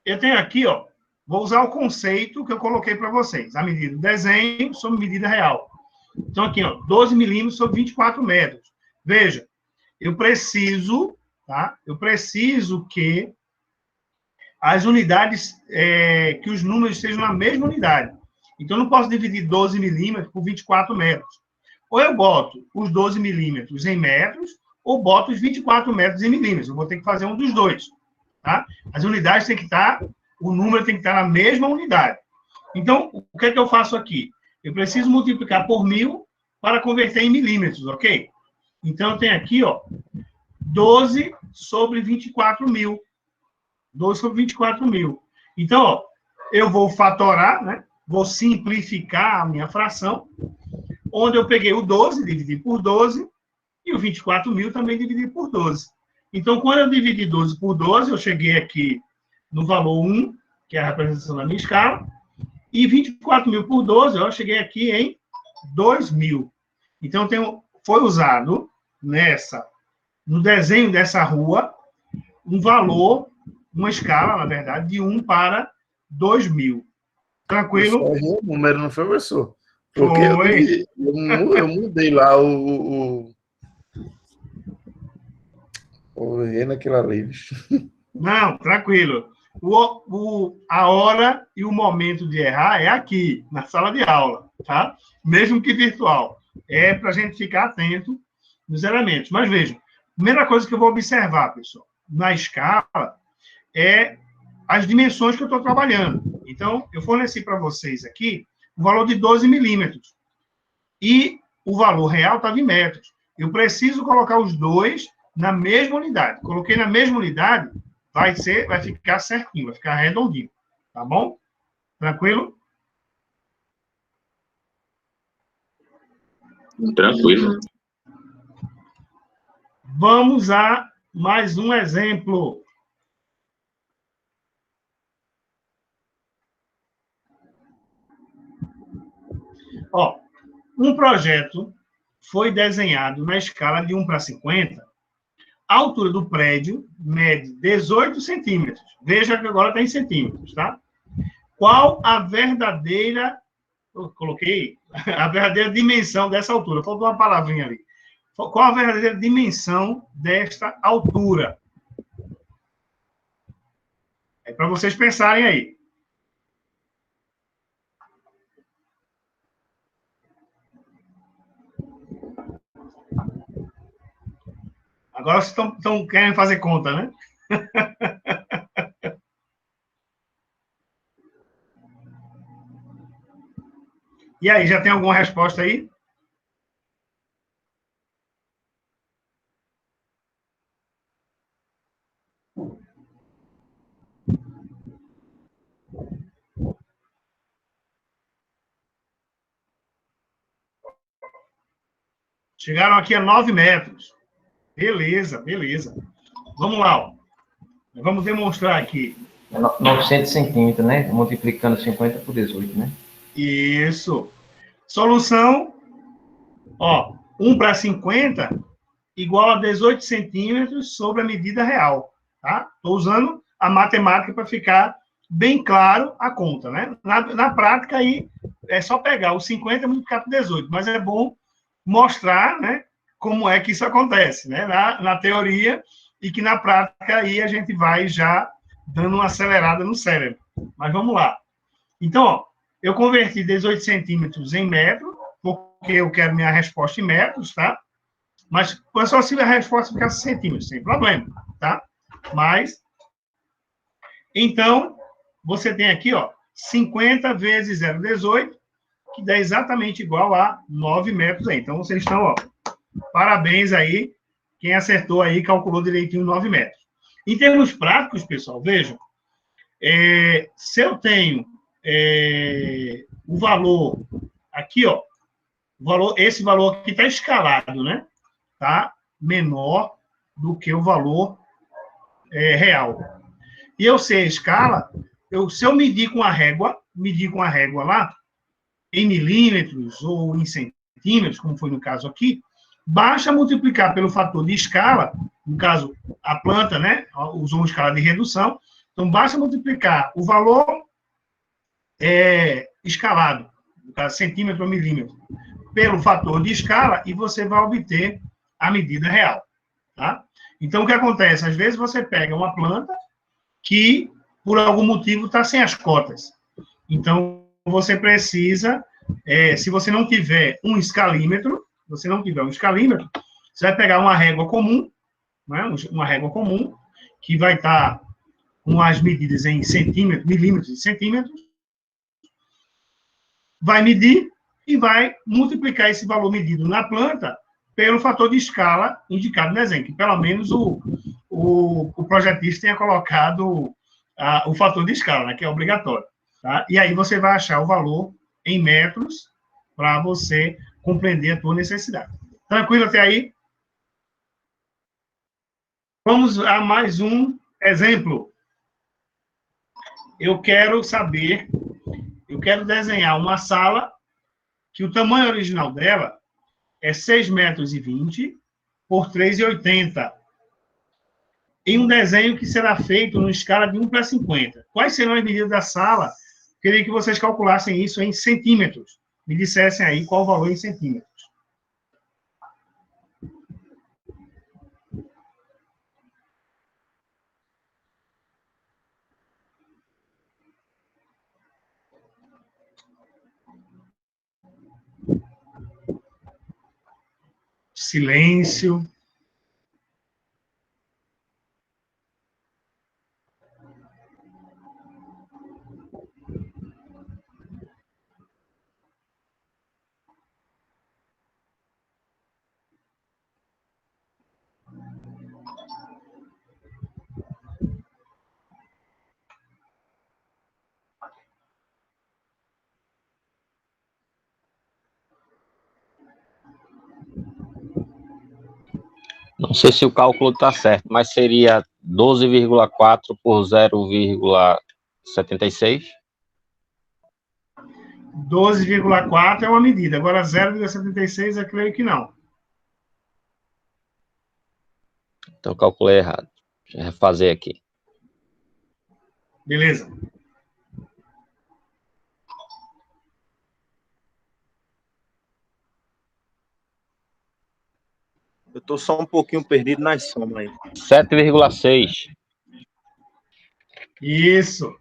Speaker 1: eu tenho aqui, ó, vou usar o conceito que eu coloquei para vocês. A medida do desenho sobre medida real. Então, aqui, ó, 12 milímetros sobre 24 metros. Veja, eu preciso, tá? Eu preciso que as unidades, que os números estejam na mesma unidade. Então, eu não posso dividir 12 milímetros por 24 metros. Ou eu boto os 12 milímetros em metros, ou boto os 24 metros em milímetros. Eu vou ter que fazer um dos dois. Tá? As unidades têm que estar, o número tem que estar na mesma unidade. Então, o que é que eu faço aqui? Eu preciso multiplicar por 1.000 para converter em milímetros, ok? Então, eu tenho aqui, ó, 12 sobre 24.000. 12 sobre 24.000. Então, ó, eu vou fatorar, né? Vou simplificar a minha fração, onde eu peguei o 12, dividi por 12, e o 24.000 também dividi por 12. Então, quando eu dividi 12 por 12, eu cheguei aqui no valor 1, que é a representação da minha escala, e 24.000 por 12, eu cheguei aqui em 2.000. Então, foi usado no desenho dessa rua, um valor, uma escala, na verdade, de 1 para 2.000. Tranquilo?
Speaker 3: O número não foi, professor? Porque eu mudei lá o errei naquilo ali, bicho.
Speaker 1: Não, tranquilo. A hora e o momento de errar é aqui, na sala de aula, tá? Mesmo que virtual. É para a gente ficar atento nos elementos. Mas vejam, primeira coisa que eu vou observar, pessoal, na escala, é as dimensões que eu estou trabalhando. Então, eu forneci para vocês aqui o valor de 12 milímetros. E o valor real estava em metros. Eu preciso colocar os dois na mesma unidade. Coloquei na mesma unidade, vai ficar certinho, vai ficar redondinho. Tá bom? Tranquilo?
Speaker 2: Tranquilo.
Speaker 1: Vamos a mais um exemplo. Ó, um projeto foi desenhado na escala de 1:50. A altura do prédio mede 18 centímetros. Veja que agora está em centímetros, tá? Qual a verdadeira... Eu coloquei a verdadeira dimensão dessa altura. Faltou uma palavrinha ali. Qual a verdadeira dimensão desta altura? É para vocês pensarem aí. Agora vocês estão querendo fazer conta, né? E aí, já tem alguma resposta aí? Chegaram aqui a 9 metros. Beleza, beleza. Vamos lá, ó. Vamos demonstrar aqui.
Speaker 8: É 900 centímetros, né? Multiplicando 50 por 18, né?
Speaker 1: Isso. Solução, ó, 1 para 50 igual a 18 centímetros sobre a medida real, tá? Estou usando a matemática para ficar bem claro a conta, né? Na prática, aí, é só pegar os 50 e multiplicar por 18, mas é bom mostrar, né, como é que isso acontece, né? Na teoria, e que na prática aí a gente vai já dando uma acelerada no cérebro. Mas vamos lá. Então, ó, eu converti 18 centímetros em metro, porque eu quero minha resposta em metros, tá? Mas é só se a resposta ficar centímetros, sem problema, tá? Mas, então, você tem aqui, ó, 50 vezes 0,18, que dá exatamente igual a 9 metros aí. Então, vocês estão, ó, parabéns aí, quem acertou aí, calculou direitinho 9 metros. Em termos práticos, pessoal, vejam, se eu tenho o valor aqui, ó, esse valor aqui está escalado, né? Tá menor do que o valor real. E eu sei a escala, se eu medir com a régua lá, em milímetros ou em centímetros, como foi no caso aqui, basta multiplicar pelo fator de escala, no caso, a planta, né, usou uma escala de redução, então basta multiplicar o valor escalado, no caso, centímetro ou milímetro, pelo fator de escala, e você vai obter a medida real, tá? Então, o que acontece? Às vezes você pega uma planta que, por algum motivo, está sem as cotas. Então, você precisa, se você não tiver um escalímetro, você vai pegar uma régua comum, né? Uma régua comum, que vai estar com as medidas em centímetros, milímetros e centímetros, vai medir e vai multiplicar esse valor medido na planta pelo fator de escala indicado no desenho, que pelo menos o projetista tenha colocado o fator de escala, né, que é obrigatório. Tá? E aí você vai achar o valor em metros para você compreender a tua necessidade. Tranquilo até aí? Vamos a mais um exemplo. Eu quero desenhar uma sala que o tamanho original dela é 6,20 metros por 3,80. Em um desenho que será feito numa escala de 1 para 50. Quais serão as medidas da sala? Queria que vocês calculassem isso em centímetros. Me dissessem aí qual o valor em centímetros. Silêncio.
Speaker 9: Não sei se o cálculo está certo, mas seria 12,4 por 0,76.
Speaker 1: 12,4 é uma medida. Agora, 0,76 eu creio que não.
Speaker 9: Então, eu calculei errado. Deixa eu refazer aqui.
Speaker 1: Beleza.
Speaker 5: Eu estou só um pouquinho perdido nas somas aí.
Speaker 9: 7,6.
Speaker 1: Isso.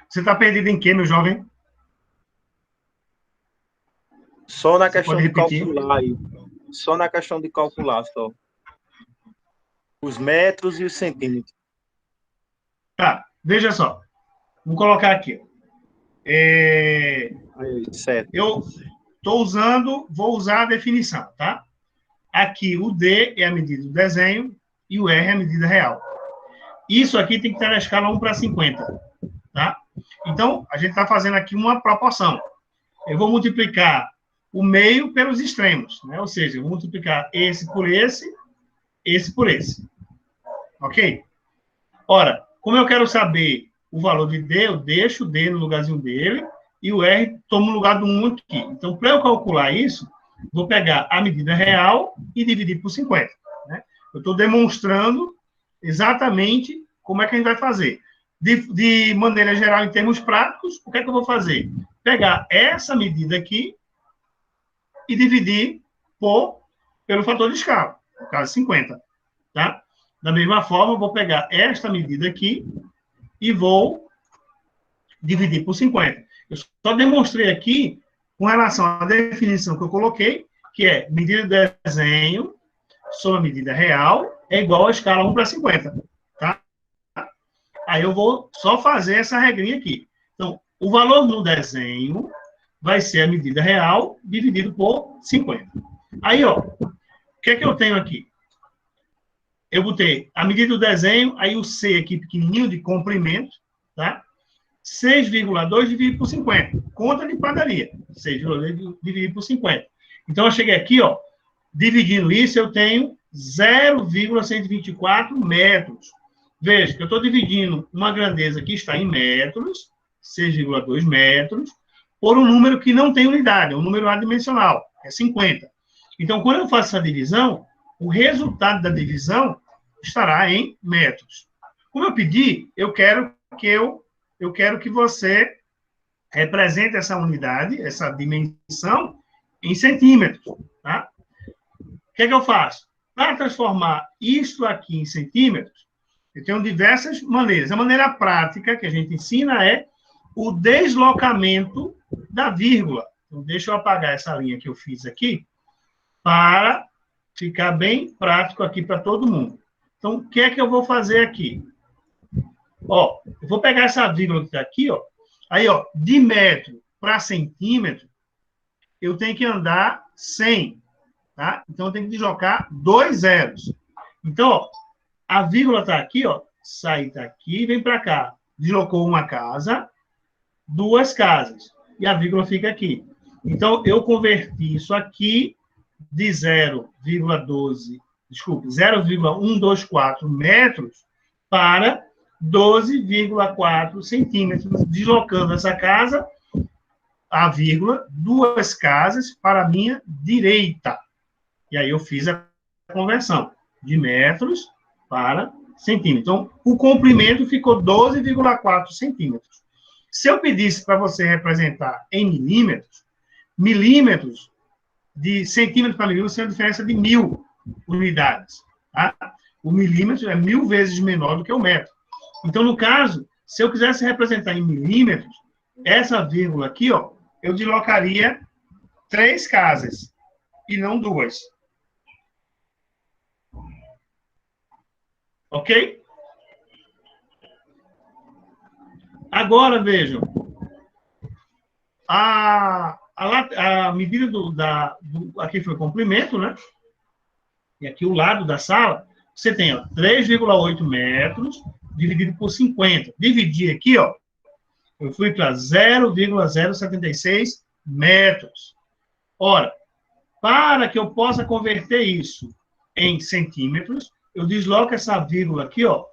Speaker 1: Você está perdido em quê, meu jovem?
Speaker 5: Só na questão
Speaker 1: pode
Speaker 5: de
Speaker 1: repetir?
Speaker 5: calcular aí. Só na questão de calcular, só. Os metros e os centímetros.
Speaker 1: Tá, veja só. Vou colocar aqui.
Speaker 5: Aí, certo.
Speaker 1: Eu vou usar a definição, tá? Aqui o D é a medida do desenho e o R é a medida real. Isso aqui tem que estar na escala 1 para 50, tá? Então, a gente está fazendo aqui uma proporção. Eu vou multiplicar o meio pelos extremos, né? Ou seja, eu vou multiplicar esse por esse por esse. Ok? Ora, como eu quero saber o valor de D, eu deixo o D no lugarzinho dele e o R toma o lugar do 1 aqui. Então, para eu calcular isso, vou pegar a medida real e dividir por 50. Né? Eu estou demonstrando exatamente como é que a gente vai fazer. De maneira geral, em termos práticos, o que é que eu vou fazer? Pegar essa medida aqui e dividir pelo fator de escala, no caso 50. Tá? Da mesma forma, eu vou pegar esta medida aqui e vou dividir por 50. Eu só demonstrei aqui, com relação à definição que eu coloquei, que é medida de desenho sobre a medida real é igual a escala 1 para 50. Tá? Aí eu vou só fazer essa regrinha aqui. Então, o valor no desenho vai ser a medida real dividido por 50. Aí, ó, o que é que eu tenho aqui? Eu botei a medida do desenho, aí o C aqui pequenininho de comprimento, tá? 6,2 dividido por 50. Conta de padaria. 6,2 dividido por 50. Então, eu cheguei aqui, ó, dividindo isso, eu tenho 0,124 metros. Veja que eu estou dividindo uma grandeza que está em metros, 6,2 metros, por um número que não tem unidade, é um número adimensional, é 50. Então, quando eu faço essa divisão, o resultado da divisão estará em metros. Como eu pedi, eu quero que você represente essa unidade, essa dimensão, em centímetros. Tá? O que é que eu faço? Para transformar isto aqui em centímetros, eu tenho diversas maneiras. A maneira prática que a gente ensina é o deslocamento da vírgula. Então, deixa eu apagar essa linha que eu fiz aqui, para ficar bem prático aqui para todo mundo. Então, o que é que eu vou fazer aqui? Ó, eu vou pegar essa vírgula que está aqui, ó. Aí, ó, de metro para centímetro, eu tenho que andar 100, tá? Então, eu tenho que deslocar 2 zeros. Então, ó, a vírgula está aqui, ó, sai daqui e vem para cá. Deslocou uma casa, 2 casas. E a vírgula fica aqui. Então, eu converti isso aqui de 0,124 metros para 12,4 centímetros, deslocando essa casa, a vírgula, 2 casas para a minha direita. E aí eu fiz a conversão de metros para centímetros. Então, o comprimento ficou 12,4 centímetros. Se eu pedisse para você representar em milímetros, de centímetro para milímetro, tem uma diferença de 1.000 unidades. Tá? O milímetro é 1.000 vezes menor do que o metro. Então, no caso, se eu quisesse representar em milímetros, essa vírgula aqui, ó, eu deslocaria 3 casas e não 2. Ok? Agora, vejam. A medida aqui foi o comprimento, né? E aqui o lado da sala, você tem 3,8 metros dividido por 50. Dividir aqui, ó, eu fui para 0,076 metros. Ora, para que eu possa converter isso em centímetros, eu desloco essa vírgula aqui, ó,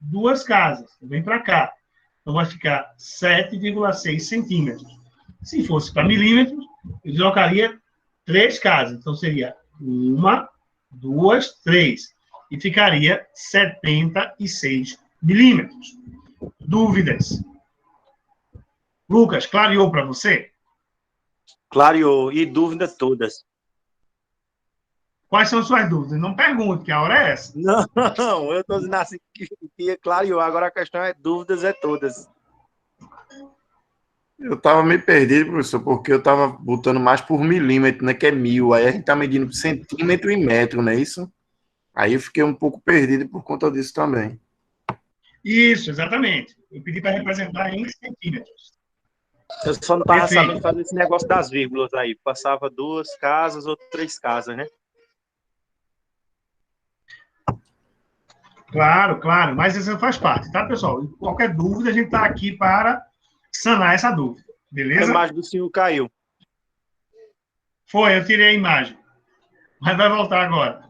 Speaker 1: 2 casas. Vem para cá. Então, vai ficar 7,6 centímetros. Se fosse para milímetros, eu deslocaria 3 casas. Então, seria 1, 2, 3. E ficaria 76 milímetros. Dúvidas? Lucas, clareou para você?
Speaker 5: Clareou. E dúvidas todas.
Speaker 1: Quais são suas dúvidas? Não pergunte, que a hora é essa.
Speaker 5: Não, eu estou dizendo assim que clareou. Agora a questão é dúvidas é todas.
Speaker 3: Eu estava meio perdido, professor, porque eu estava botando mais por milímetro, né, que é 1.000. Aí a gente está medindo por centímetro e metro, não é isso? Aí eu fiquei um pouco perdido por conta disso também.
Speaker 1: Isso, exatamente. Eu pedi para representar em centímetros.
Speaker 5: Eu só não estava sabendo fazer esse negócio das vírgulas aí. Passava 2 casas ou 3 casas, né?
Speaker 1: Claro, claro. Mas isso faz parte, tá, pessoal? Qualquer dúvida, a gente está aqui para sanar essa dúvida. Beleza?
Speaker 5: A imagem do senhor caiu.
Speaker 1: Foi, eu tirei a imagem. Mas vai voltar agora.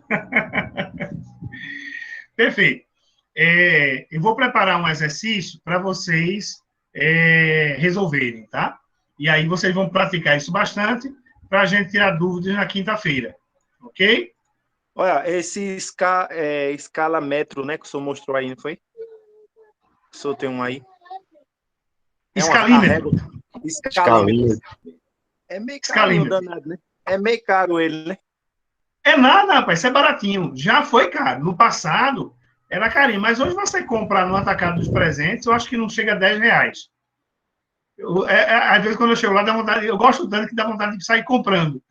Speaker 1: Perfeito. Eu vou preparar um exercício para vocês resolverem, tá? E aí vocês vão praticar isso bastante para a gente tirar dúvidas na quinta-feira. Ok?
Speaker 5: Olha, esse escala metro, né, que o senhor mostrou aí, não foi? O senhor tem um aí?
Speaker 1: Escalímetro.
Speaker 5: Escalímetro. É meio caro, danado, né? É meio caro ele, né?
Speaker 1: É nada, rapaz, isso é baratinho. Já foi caro. No passado, era carinho. Mas hoje você comprar no atacado dos presentes, eu acho que não chega a R$10. Às vezes, quando eu chego lá, dá vontade, eu gosto tanto que dá vontade de sair comprando.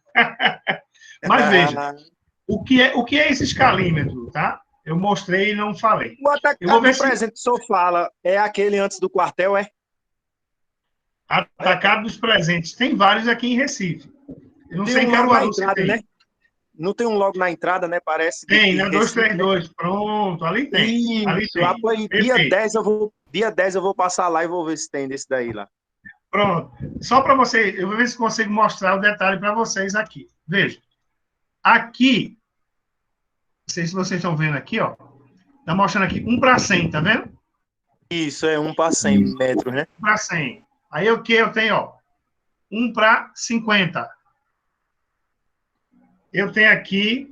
Speaker 1: Mas veja, o que é esse escalímetro, tá? Eu mostrei e não falei.
Speaker 5: O atacado do presente que o senhor fala é aquele antes do quartel, é?
Speaker 1: Atacado dos presentes. Tem vários aqui em Recife. Eu não
Speaker 5: tem
Speaker 1: sei em Caruaru se tem.
Speaker 5: Né? Não tem um logo na entrada, né? Parece.
Speaker 1: Tem, na 232. Né? Pronto, ali tem.
Speaker 5: Isso,
Speaker 1: ali tem.
Speaker 5: Dia 10 eu vou passar lá e vou ver se tem desse daí lá.
Speaker 1: Pronto. Só para vocês, eu vou ver se consigo mostrar o detalhe para vocês aqui. Veja. Aqui, não sei se vocês estão vendo aqui, ó. Tá mostrando aqui 1 para 100, tá vendo?
Speaker 5: Isso, é 1 para 100 metros, né?
Speaker 1: 1 para 100. Aí o que eu tenho, ó? 1 para 50. Eu tenho aqui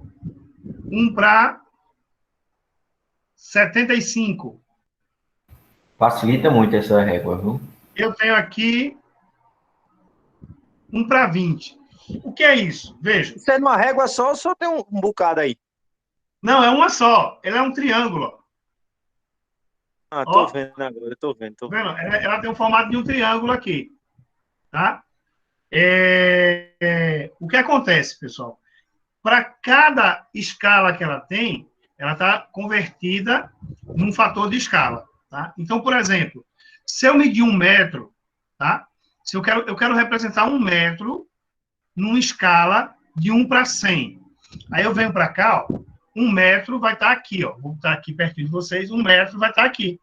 Speaker 1: 1 para 75.
Speaker 7: Facilita muito essa régua, viu?
Speaker 1: Eu tenho aqui 1 para 20. O que é isso? Veja.
Speaker 5: Isso é numa régua só ou só tem um bocado aí?
Speaker 1: Não, é uma só. Ela é um triângulo.
Speaker 5: Ah, tô vendo agora, tô vendo.
Speaker 1: Vendo? Ela tem o formato de um triângulo aqui. Tá? O que acontece, pessoal? Para cada escala que ela tem, ela está convertida num fator de escala. Tá? Então, por exemplo, se eu medir 1 metro, tá? Se eu quero representar 1 metro numa escala de 1 para 100. Aí eu venho para cá, ó, 1 metro vai estar aqui, ó. Vou estar aqui perto de vocês, 1 metro vai estar aqui.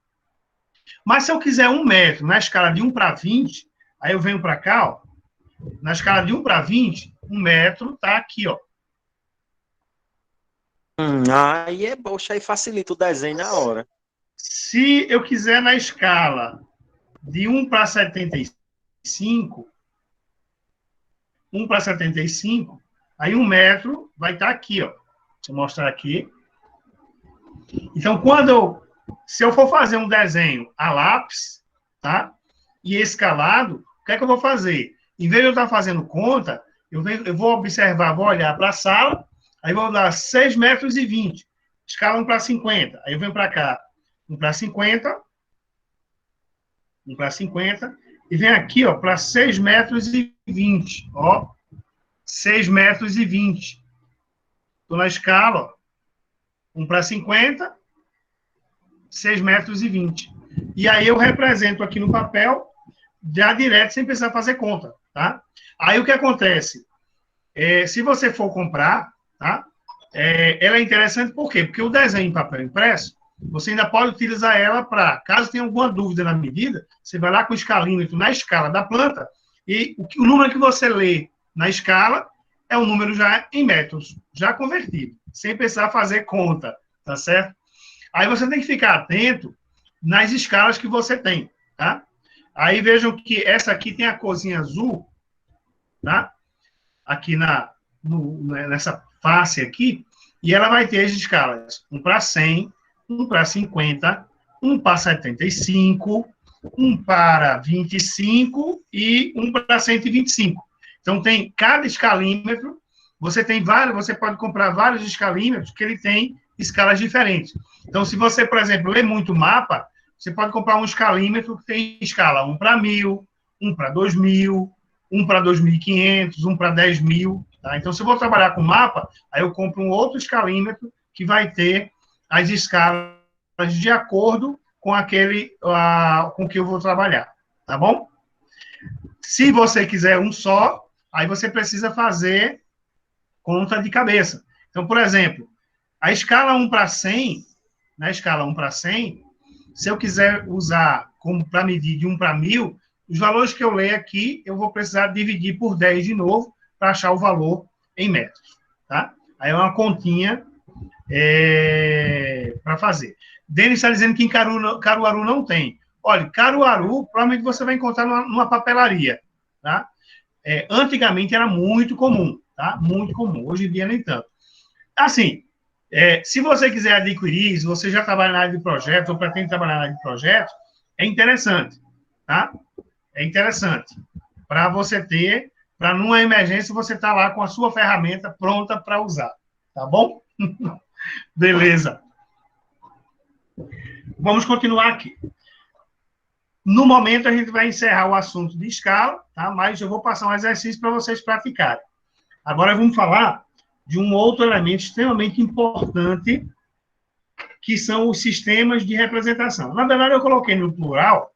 Speaker 1: Mas se eu quiser 1 metro na escala de 1 para 20, aí eu venho para cá, ó. Na escala de 1 para 20, 1 metro está aqui, ó.
Speaker 5: Aí é bom, aí facilita o desenho na hora.
Speaker 1: Se eu quiser na escala de 1 para 75, 1 para 75, aí 1 metro vai estar aqui, ó. Deixa eu mostrar aqui. Então, se eu for fazer um desenho a lápis, tá? E escalado, o que é que eu vou fazer? Em vez de eu estar fazendo conta, eu vou observar, vou olhar para a sala, aí vou dar 6,20 metros, escala 1 para 50. Aí eu venho para cá, 1 para 50, 1 para 50, e vem aqui, ó, para 6,20 metros, ó, 6,20 metros. Estou na escala, ó, 1 para 50, 6,20 metros. E aí eu represento aqui no papel, já direto, sem precisar fazer conta, tá? Aí o que acontece? Se você for comprar, tá? Ela é interessante por quê? Porque o desenho em papel impresso, você ainda pode utilizar ela para, caso tenha alguma dúvida na medida, você vai lá com o escalímetro na escala da planta, e o número que você lê na escala é um número já em metros, já convertido, sem precisar fazer conta, tá certo? Aí você tem que ficar atento nas escalas que você tem, tá? Aí vejam que essa aqui tem a corzinha azul, tá? Aqui nessa face aqui, e ela vai ter as escalas 1 para 100, 1 para 50, 1 para 75, 1 para 25 e 1 para 125. Então, tem cada escalímetro, você pode comprar vários escalímetros que ele tem escalas diferentes. Então, se você, por exemplo, lê muito mapa, você pode comprar um escalímetro que tem escala 1 para 1.000, 1 para 2.000, 1 para 2.500, 1 para 10.000. Tá? Então, se eu vou trabalhar com mapa, aí eu compro um outro escalímetro que vai ter as escalas de acordo com com que eu vou trabalhar. Tá bom? Se você quiser um só, aí você precisa fazer conta de cabeça. Então, por exemplo, a escala 1 para 100, na escala 1 para 100, se eu quiser usar como para medir de 1 para 1.000, os valores que eu leio aqui, eu vou precisar dividir por 10 de novo, para achar o valor em metros, tá? Aí é uma continha para fazer. Denis está dizendo que em Caruaru não tem. Olha, Caruaru, provavelmente você vai encontrar numa papelaria, tá? Antigamente era muito comum, tá? Muito comum. Hoje em dia, nem tanto. Assim, se você quiser adquirir, se você já trabalha na área de projeto ou pretende trabalhar na área de projeto, é interessante, tá? É interessante. Para você ter, para numa emergência, você estar lá com a sua ferramenta pronta para usar, tá bom? Beleza. Vamos continuar aqui. No momento, a gente vai encerrar o assunto de escala, tá? Mas eu vou passar um exercício para vocês praticarem. Agora, vamos falar de um outro elemento extremamente importante, que são os sistemas de representação. Na verdade, eu coloquei no plural,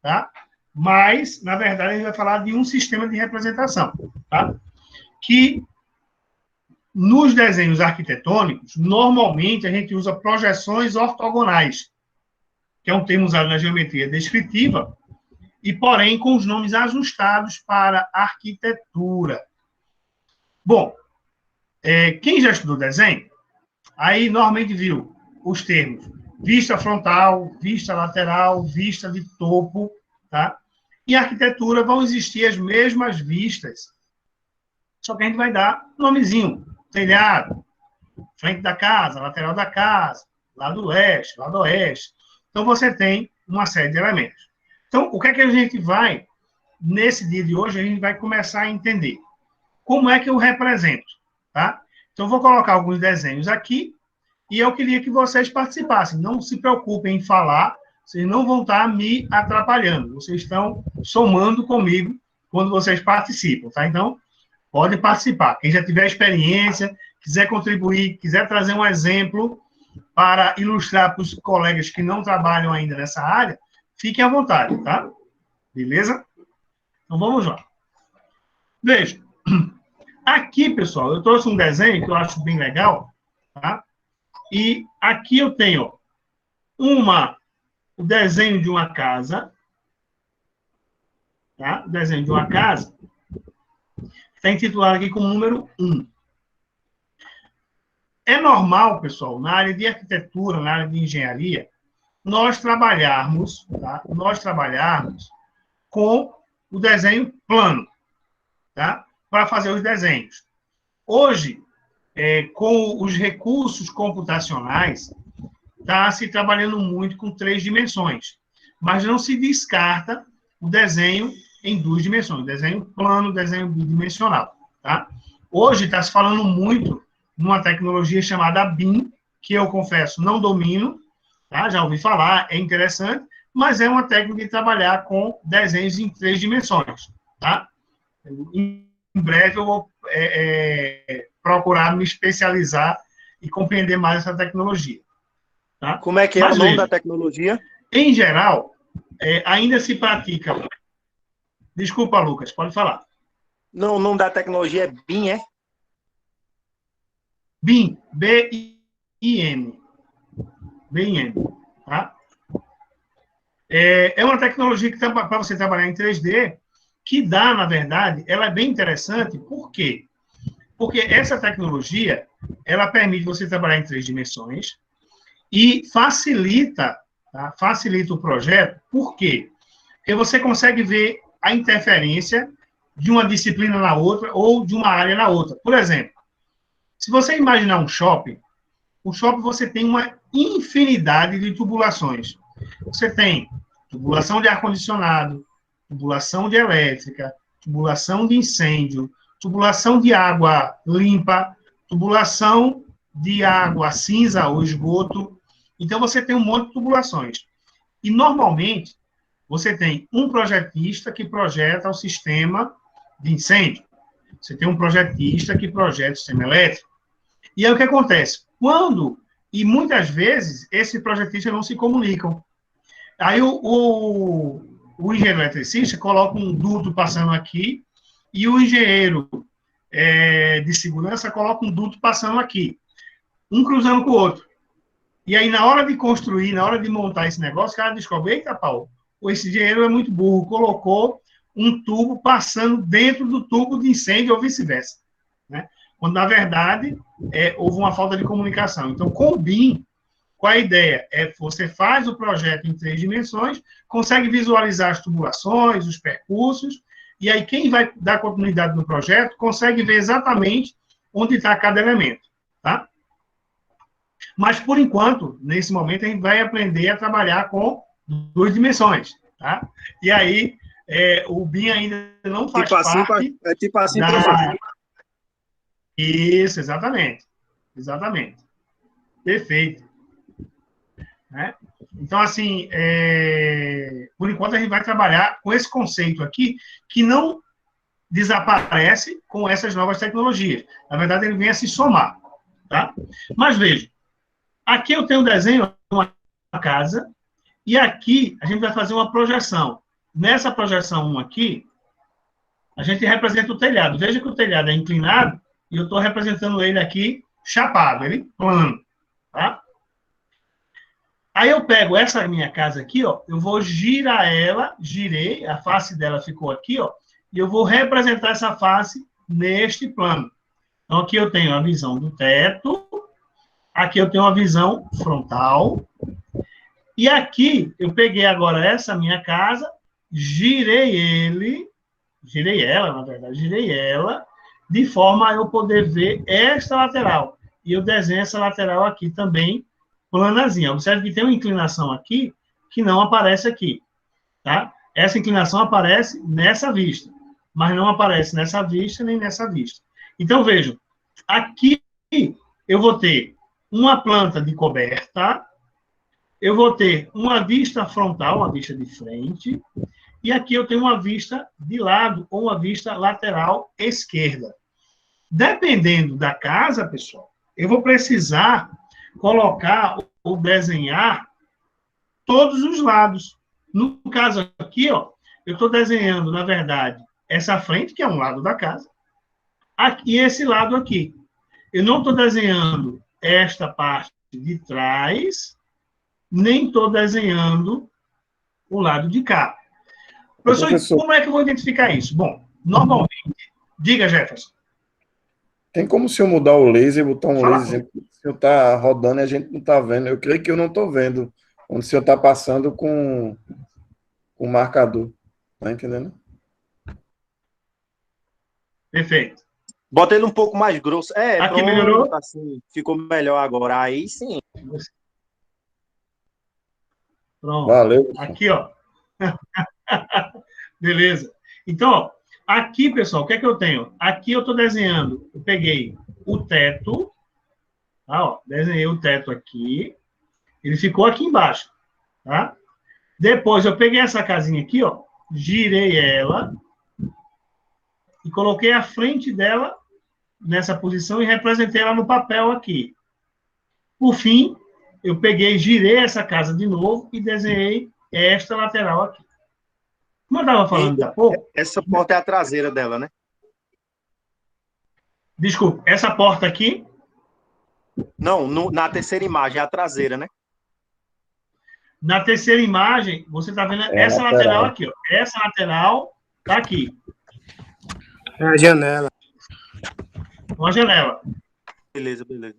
Speaker 1: tá? Mas, na verdade, a gente vai falar de um sistema de representação, tá? Que, nos desenhos arquitetônicos, normalmente a gente usa projeções ortogonais, que é um termo usado na geometria descritiva, e, porém, com os nomes ajustados para arquitetura. Bom, quem já estudou desenho, aí normalmente viu os termos vista frontal, vista lateral, vista de topo, tá? Em arquitetura vão existir as mesmas vistas, só que a gente vai dar um nomezinho, telhado, frente da casa, lateral da casa, lado leste, lado oeste. Então, você tem uma série de elementos. Então, o que é que a gente vai, nesse dia de hoje, a gente vai começar a entender? Como é que eu represento, tá? Então, eu vou colocar alguns desenhos aqui e eu queria que vocês participassem. Não se preocupem em falar, vocês não vão estar me atrapalhando. Vocês estão somando comigo quando vocês participam, tá? Então, pode participar. Quem já tiver experiência, quiser contribuir, quiser trazer um exemplo para ilustrar para os colegas que não trabalham ainda nessa área, fiquem à vontade, tá? Beleza? Então, vamos lá. Veja. Aqui, pessoal, eu trouxe um desenho que eu acho bem legal, tá? E aqui eu tenho o desenho de uma casa, tá? O desenho de uma casa, está intitulado aqui como número 1. É normal, pessoal, na área de arquitetura, na área de engenharia, nós trabalharmos, tá? Nós trabalharmos com o desenho plano, tá? Para fazer os desenhos. Hoje, com os recursos computacionais, está se trabalhando muito com 3 dimensões, mas não se descarta o desenho em 2 dimensões, desenho plano, desenho bidimensional, tá? Hoje está se falando muito numa tecnologia chamada BIM, que eu confesso não domino, tá? Já ouvi falar, é interessante, mas é uma técnica de trabalhar com desenhos em 3 dimensões, tá? Em breve eu vou procurar me especializar e compreender mais essa tecnologia. Tá?
Speaker 5: Como é que é o nome da tecnologia?
Speaker 1: Em geral, ainda se pratica... Desculpa, Lucas, pode falar.
Speaker 5: Não, o nome da tecnologia é BIM, é?
Speaker 1: BIM, B-I-M. BIM, tá? É uma tecnologia que para você trabalhar em 3D, que dá, na verdade, ela é bem interessante. Por quê? Porque essa tecnologia, ela permite você trabalhar em 3 dimensões e facilita, tá? Facilita o projeto. Por quê? Porque você consegue ver a interferência de uma disciplina na outra ou de uma área na outra. Por exemplo, se você imaginar um shopping, o shopping você tem uma infinidade de tubulações. Você tem tubulação de ar-condicionado, tubulação de elétrica, tubulação de incêndio, tubulação de água limpa, tubulação de água cinza ou esgoto. Então, você tem um monte de tubulações. E, normalmente, você tem um projetista que projeta o sistema de incêndio. Você tem um projetista que projeta o sistema elétrico. E aí, o que acontece? E muitas vezes, esses projetistas não se comunicam. Aí, o engenheiro eletricista coloca um duto passando aqui e o engenheiro de segurança coloca um duto passando aqui, um cruzando com o outro. E aí, na hora de construir, na hora de montar esse negócio, o cara descobre, eita, Paulo, esse engenheiro é muito burro, colocou um tubo passando dentro do tubo de incêndio ou vice-versa, né? Quando, na verdade, houve uma falta de comunicação. Então, com o BIM, qual a ideia? Você faz o projeto em 3 dimensões, consegue visualizar as tubulações, os percursos, e aí quem vai dar continuidade no projeto consegue ver exatamente onde está cada elemento, tá? Mas, por enquanto, nesse momento, a gente vai aprender a trabalhar com 2 dimensões, tá? E aí, o BIM ainda não faz parte...
Speaker 5: Tipo assim,
Speaker 1: da...
Speaker 5: professor.
Speaker 1: Isso, exatamente. Exatamente. Perfeito. Né? Então, assim, por enquanto a gente vai trabalhar com esse conceito aqui, que não desaparece com essas novas tecnologias. Na verdade, ele vem a se somar. Tá? Mas veja, aqui eu tenho um desenho de uma casa, e aqui a gente vai fazer uma projeção. Nessa projeção 1 aqui, a gente representa o telhado. Veja que o telhado é inclinado, e eu estou representando ele aqui chapado, ele plano. Tá? Aí eu pego essa minha casa aqui, ó, eu vou girar ela, girei, a face dela ficou aqui, ó, e eu vou representar essa face neste plano. Então, aqui eu tenho a visão do teto, aqui eu tenho a visão frontal, e aqui eu peguei agora essa minha casa, girei ela, na verdade, girei ela, de forma a eu poder ver esta lateral. E eu desenho essa lateral aqui também, planazinha. Observe que tem uma inclinação aqui que não aparece aqui, tá? Essa inclinação aparece nessa vista, mas não aparece nessa vista nem nessa vista. Então, vejam, aqui eu vou ter uma planta de coberta, eu vou ter uma vista frontal, uma vista de frente, e aqui eu tenho uma vista de lado ou uma vista lateral esquerda. Dependendo da casa, pessoal, eu vou precisar colocar ou desenhar todos os lados. No caso aqui, ó, eu estou desenhando, na verdade, essa frente, que é um lado da casa, aqui, e esse lado aqui. Eu não estou desenhando esta parte de trás, nem estou desenhando o lado de cá. Professor, como é que eu vou identificar isso? Bom, normalmente... Diga, Jefferson.
Speaker 3: Tem como se eu mudar o laser, botar um laser, o senhor está rodando e a gente não está vendo. Eu creio que eu não estou vendo onde o senhor está passando com o marcador. Está entendendo?
Speaker 1: Perfeito.
Speaker 5: Bota ele um pouco mais grosso.
Speaker 1: Aqui
Speaker 5: pronto,
Speaker 1: melhorou?
Speaker 5: assim, ficou melhor agora. Aí sim.
Speaker 1: Pronto.
Speaker 3: Valeu.
Speaker 1: Aqui, ó. Beleza. Então, ó, aqui, pessoal, o que é que eu tenho? Aqui eu estou desenhando, eu peguei o teto, tá, ó, desenhei o teto aqui, ele ficou aqui embaixo, tá? Depois eu peguei essa casinha aqui, ó, girei ela e coloquei a frente dela nessa posição e representei ela no papel aqui. Por fim, eu peguei, girei essa casa de novo e desenhei esta lateral aqui. Como eu estava falando há pouco...
Speaker 5: Essa porta é a traseira dela, né?
Speaker 1: Desculpa, essa porta aqui...
Speaker 5: Não, na terceira imagem é a traseira, né?
Speaker 1: Na terceira imagem, você está vendo essa lateral aqui, ó. Essa lateral está aqui.
Speaker 6: É a janela.
Speaker 1: Uma janela.
Speaker 5: Beleza, beleza.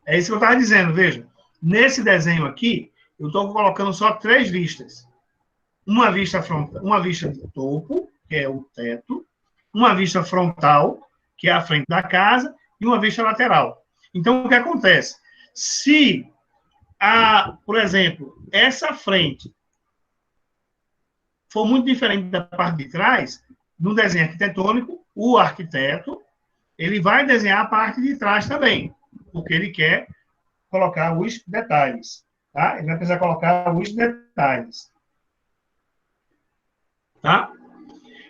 Speaker 1: É isso que eu estava dizendo, veja. Nesse desenho aqui, eu estou colocando só 3 vistas. Uma vista frontal, uma vista de topo, que é o teto, uma vista frontal, que é a frente da casa, e uma vista lateral. Então, o que acontece? Se, por exemplo, essa frente for muito diferente da parte de trás, no desenho arquitetônico, o arquiteto, ele vai desenhar a parte de trás também, porque ele quer colocar os detalhes, tá? Ele vai precisar colocar os detalhes. Tá?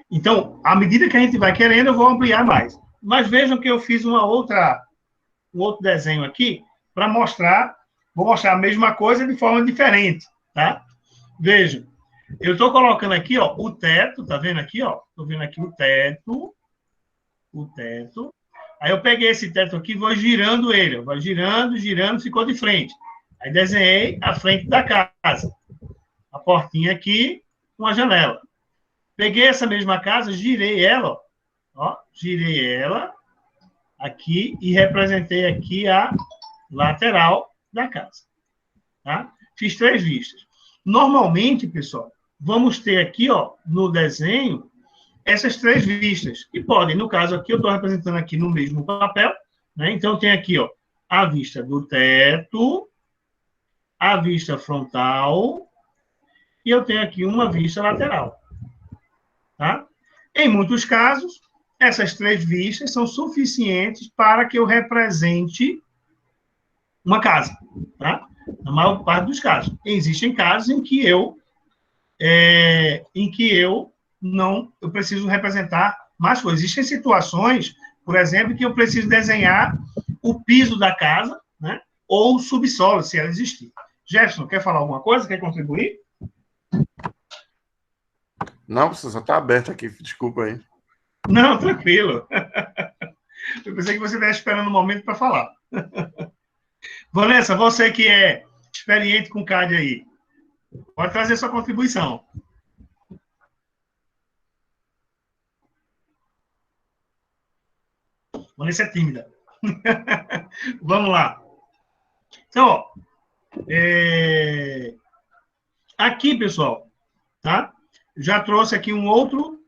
Speaker 1: Então, à medida que a gente vai querendo, eu vou ampliar mais. Mas vejam que eu fiz um outro desenho aqui para mostrar, vou mostrar a mesma coisa de forma diferente, tá? Vejam, eu estou colocando aqui, ó, o teto, tá vendo aqui, ó? Estou vendo aqui o teto. Aí eu peguei esse teto aqui e vou girando ele, vai girando, girando, ficou de frente. Aí desenhei a frente da casa. A portinha aqui, uma janela. Peguei essa mesma casa, girei ela, ó, girei ela aqui e representei aqui a lateral da casa, tá? Fiz 3 vistas. Normalmente, pessoal, vamos ter aqui, ó, no desenho, essas 3 vistas, que podem, no caso aqui, eu estou representando aqui no mesmo papel, né? Então, tem aqui, ó, a vista do teto, a vista frontal, e eu tenho aqui uma vista lateral, tá? Em muitos casos, essas 3 vistas são suficientes para que eu represente uma casa, tá? Na maior parte dos casos. Existem casos em que eu eu preciso representar mais coisas. Existem situações, por exemplo, que eu preciso desenhar o piso da casa, né? Ou o subsolo, se ela existir. Jefferson, quer falar alguma coisa? Quer contribuir?
Speaker 3: Não, você só está aberto aqui, desculpa aí.
Speaker 1: Não, tranquilo. Eu pensei que você estivesse esperando um momento para falar. Vanessa, você que é experiente com CAD aí, pode trazer sua contribuição. Vanessa é tímida. Vamos lá. Então, ó, aqui, pessoal, tá? Já trouxe aqui um outro.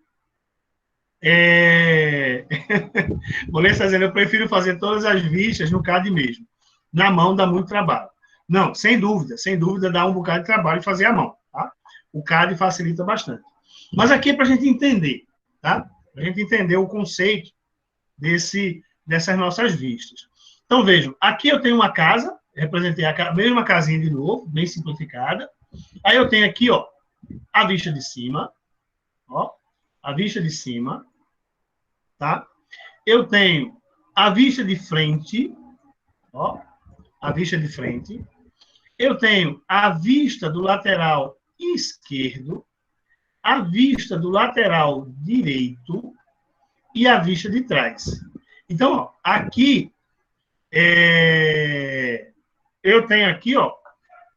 Speaker 1: Vanessa está dizendo, eu prefiro fazer todas as vistas no CAD mesmo. Na mão dá muito trabalho. Não, sem dúvida dá um bocado de trabalho fazer à mão, tá? O CAD facilita bastante. Mas aqui é para a gente entender, tá? Para a gente entender o conceito dessas nossas vistas. Então, vejam, aqui eu tenho uma casa, representei a mesma casinha de novo, bem simplificada. Aí eu tenho aqui, ó, a vista de cima, ó, a vista de cima, tá? Eu tenho a vista de frente, ó, a vista de frente. Eu tenho a vista do lateral esquerdo, a vista do lateral direito e a vista de trás. Então, ó, aqui, eu tenho aqui, ó,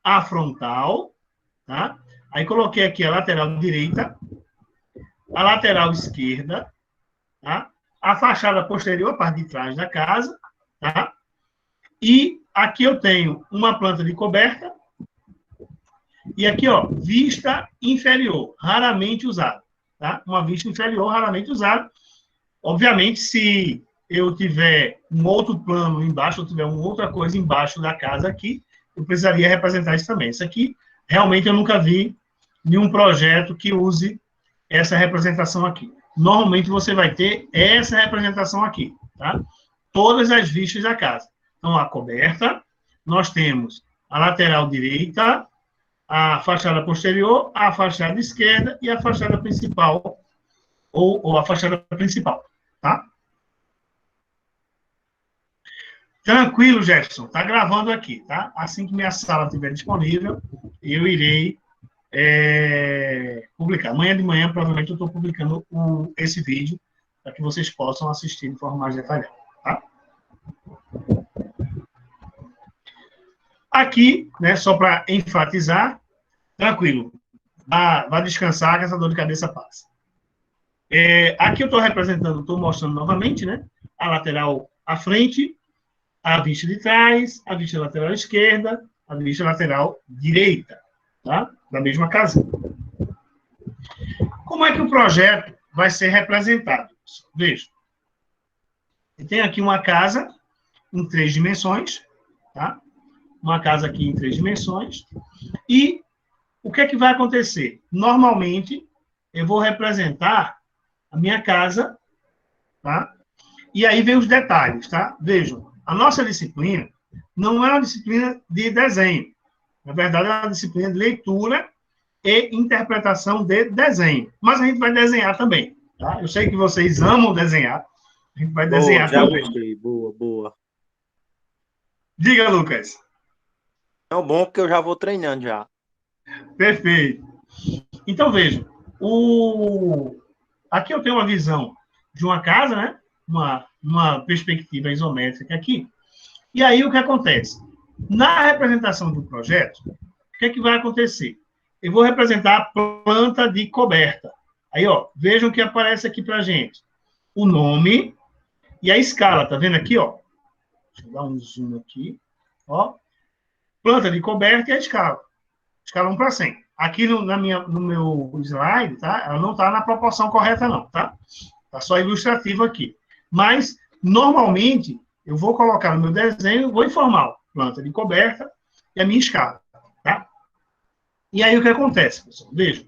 Speaker 1: a frontal, tá? Aí coloquei aqui a lateral direita, a lateral esquerda, tá? A fachada posterior, a parte de trás da casa, tá? E aqui eu tenho uma planta de coberta e aqui, ó, vista inferior, raramente usada, tá? Uma vista inferior, raramente usada. Obviamente, se eu tiver um outro plano embaixo, ou tiver uma outra coisa embaixo da casa aqui, eu precisaria representar isso também. Isso aqui, realmente, eu nunca vi nenhum projeto que use essa representação aqui. Normalmente, você vai ter essa representação aqui, tá? Todas as vistas da casa. Então, a coberta, nós temos a lateral direita, a fachada posterior, a fachada esquerda e a fachada principal, ou a fachada principal, tá? Tranquilo, Jefferson, tá gravando aqui, tá? Assim que minha sala estiver disponível, eu irei publicar. Amanhã de manhã, provavelmente, eu estou publicando esse vídeo para que vocês possam assistir de forma mais detalhada, tá? Aqui, né, só para enfatizar, tranquilo, vá descansar que essa dor de cabeça passa. Aqui eu estou representando, estou mostrando novamente, né, a lateral à frente, a vista de trás, a vista lateral esquerda, a vista lateral direita, tá? Da mesma casa. Como é que o projeto vai ser representado? Veja. Eu tenho aqui uma casa em 3 dimensões, tá? Uma casa aqui em 3 dimensões. E o que é que vai acontecer? Normalmente, eu vou representar a minha casa, tá? E aí vem os detalhes, tá? Vejam, a nossa disciplina não é uma disciplina de desenho. Na verdade, é uma disciplina de leitura e interpretação de desenho. Mas a gente vai desenhar também, tá? Eu sei que vocês amam desenhar. A gente vai desenhar também.
Speaker 5: Gostei. Boa.
Speaker 1: Diga, Lucas.
Speaker 5: É bom porque eu já vou treinando já.
Speaker 1: Perfeito. Então, vejam. Aqui eu tenho uma visão de uma casa, né? Uma perspectiva isométrica aqui. E aí, o que acontece? Na representação do projeto, o que é que vai acontecer? Eu vou representar a planta de coberta, Aí, ó, vejam o que aparece aqui pra gente. O nome e a escala, tá vendo aqui, ó? Deixa eu dar um zoom aqui, ó. Planta de coberta e a escala. Escala 1 para 100. Aqui no meu slide, tá? Ela não tá na proporção correta, não, tá? Tá só ilustrativo aqui. Mas, normalmente, eu vou colocar no meu desenho, vou informar planta de coberta e a minha escala, tá? E aí, o que acontece, pessoal? Vejam.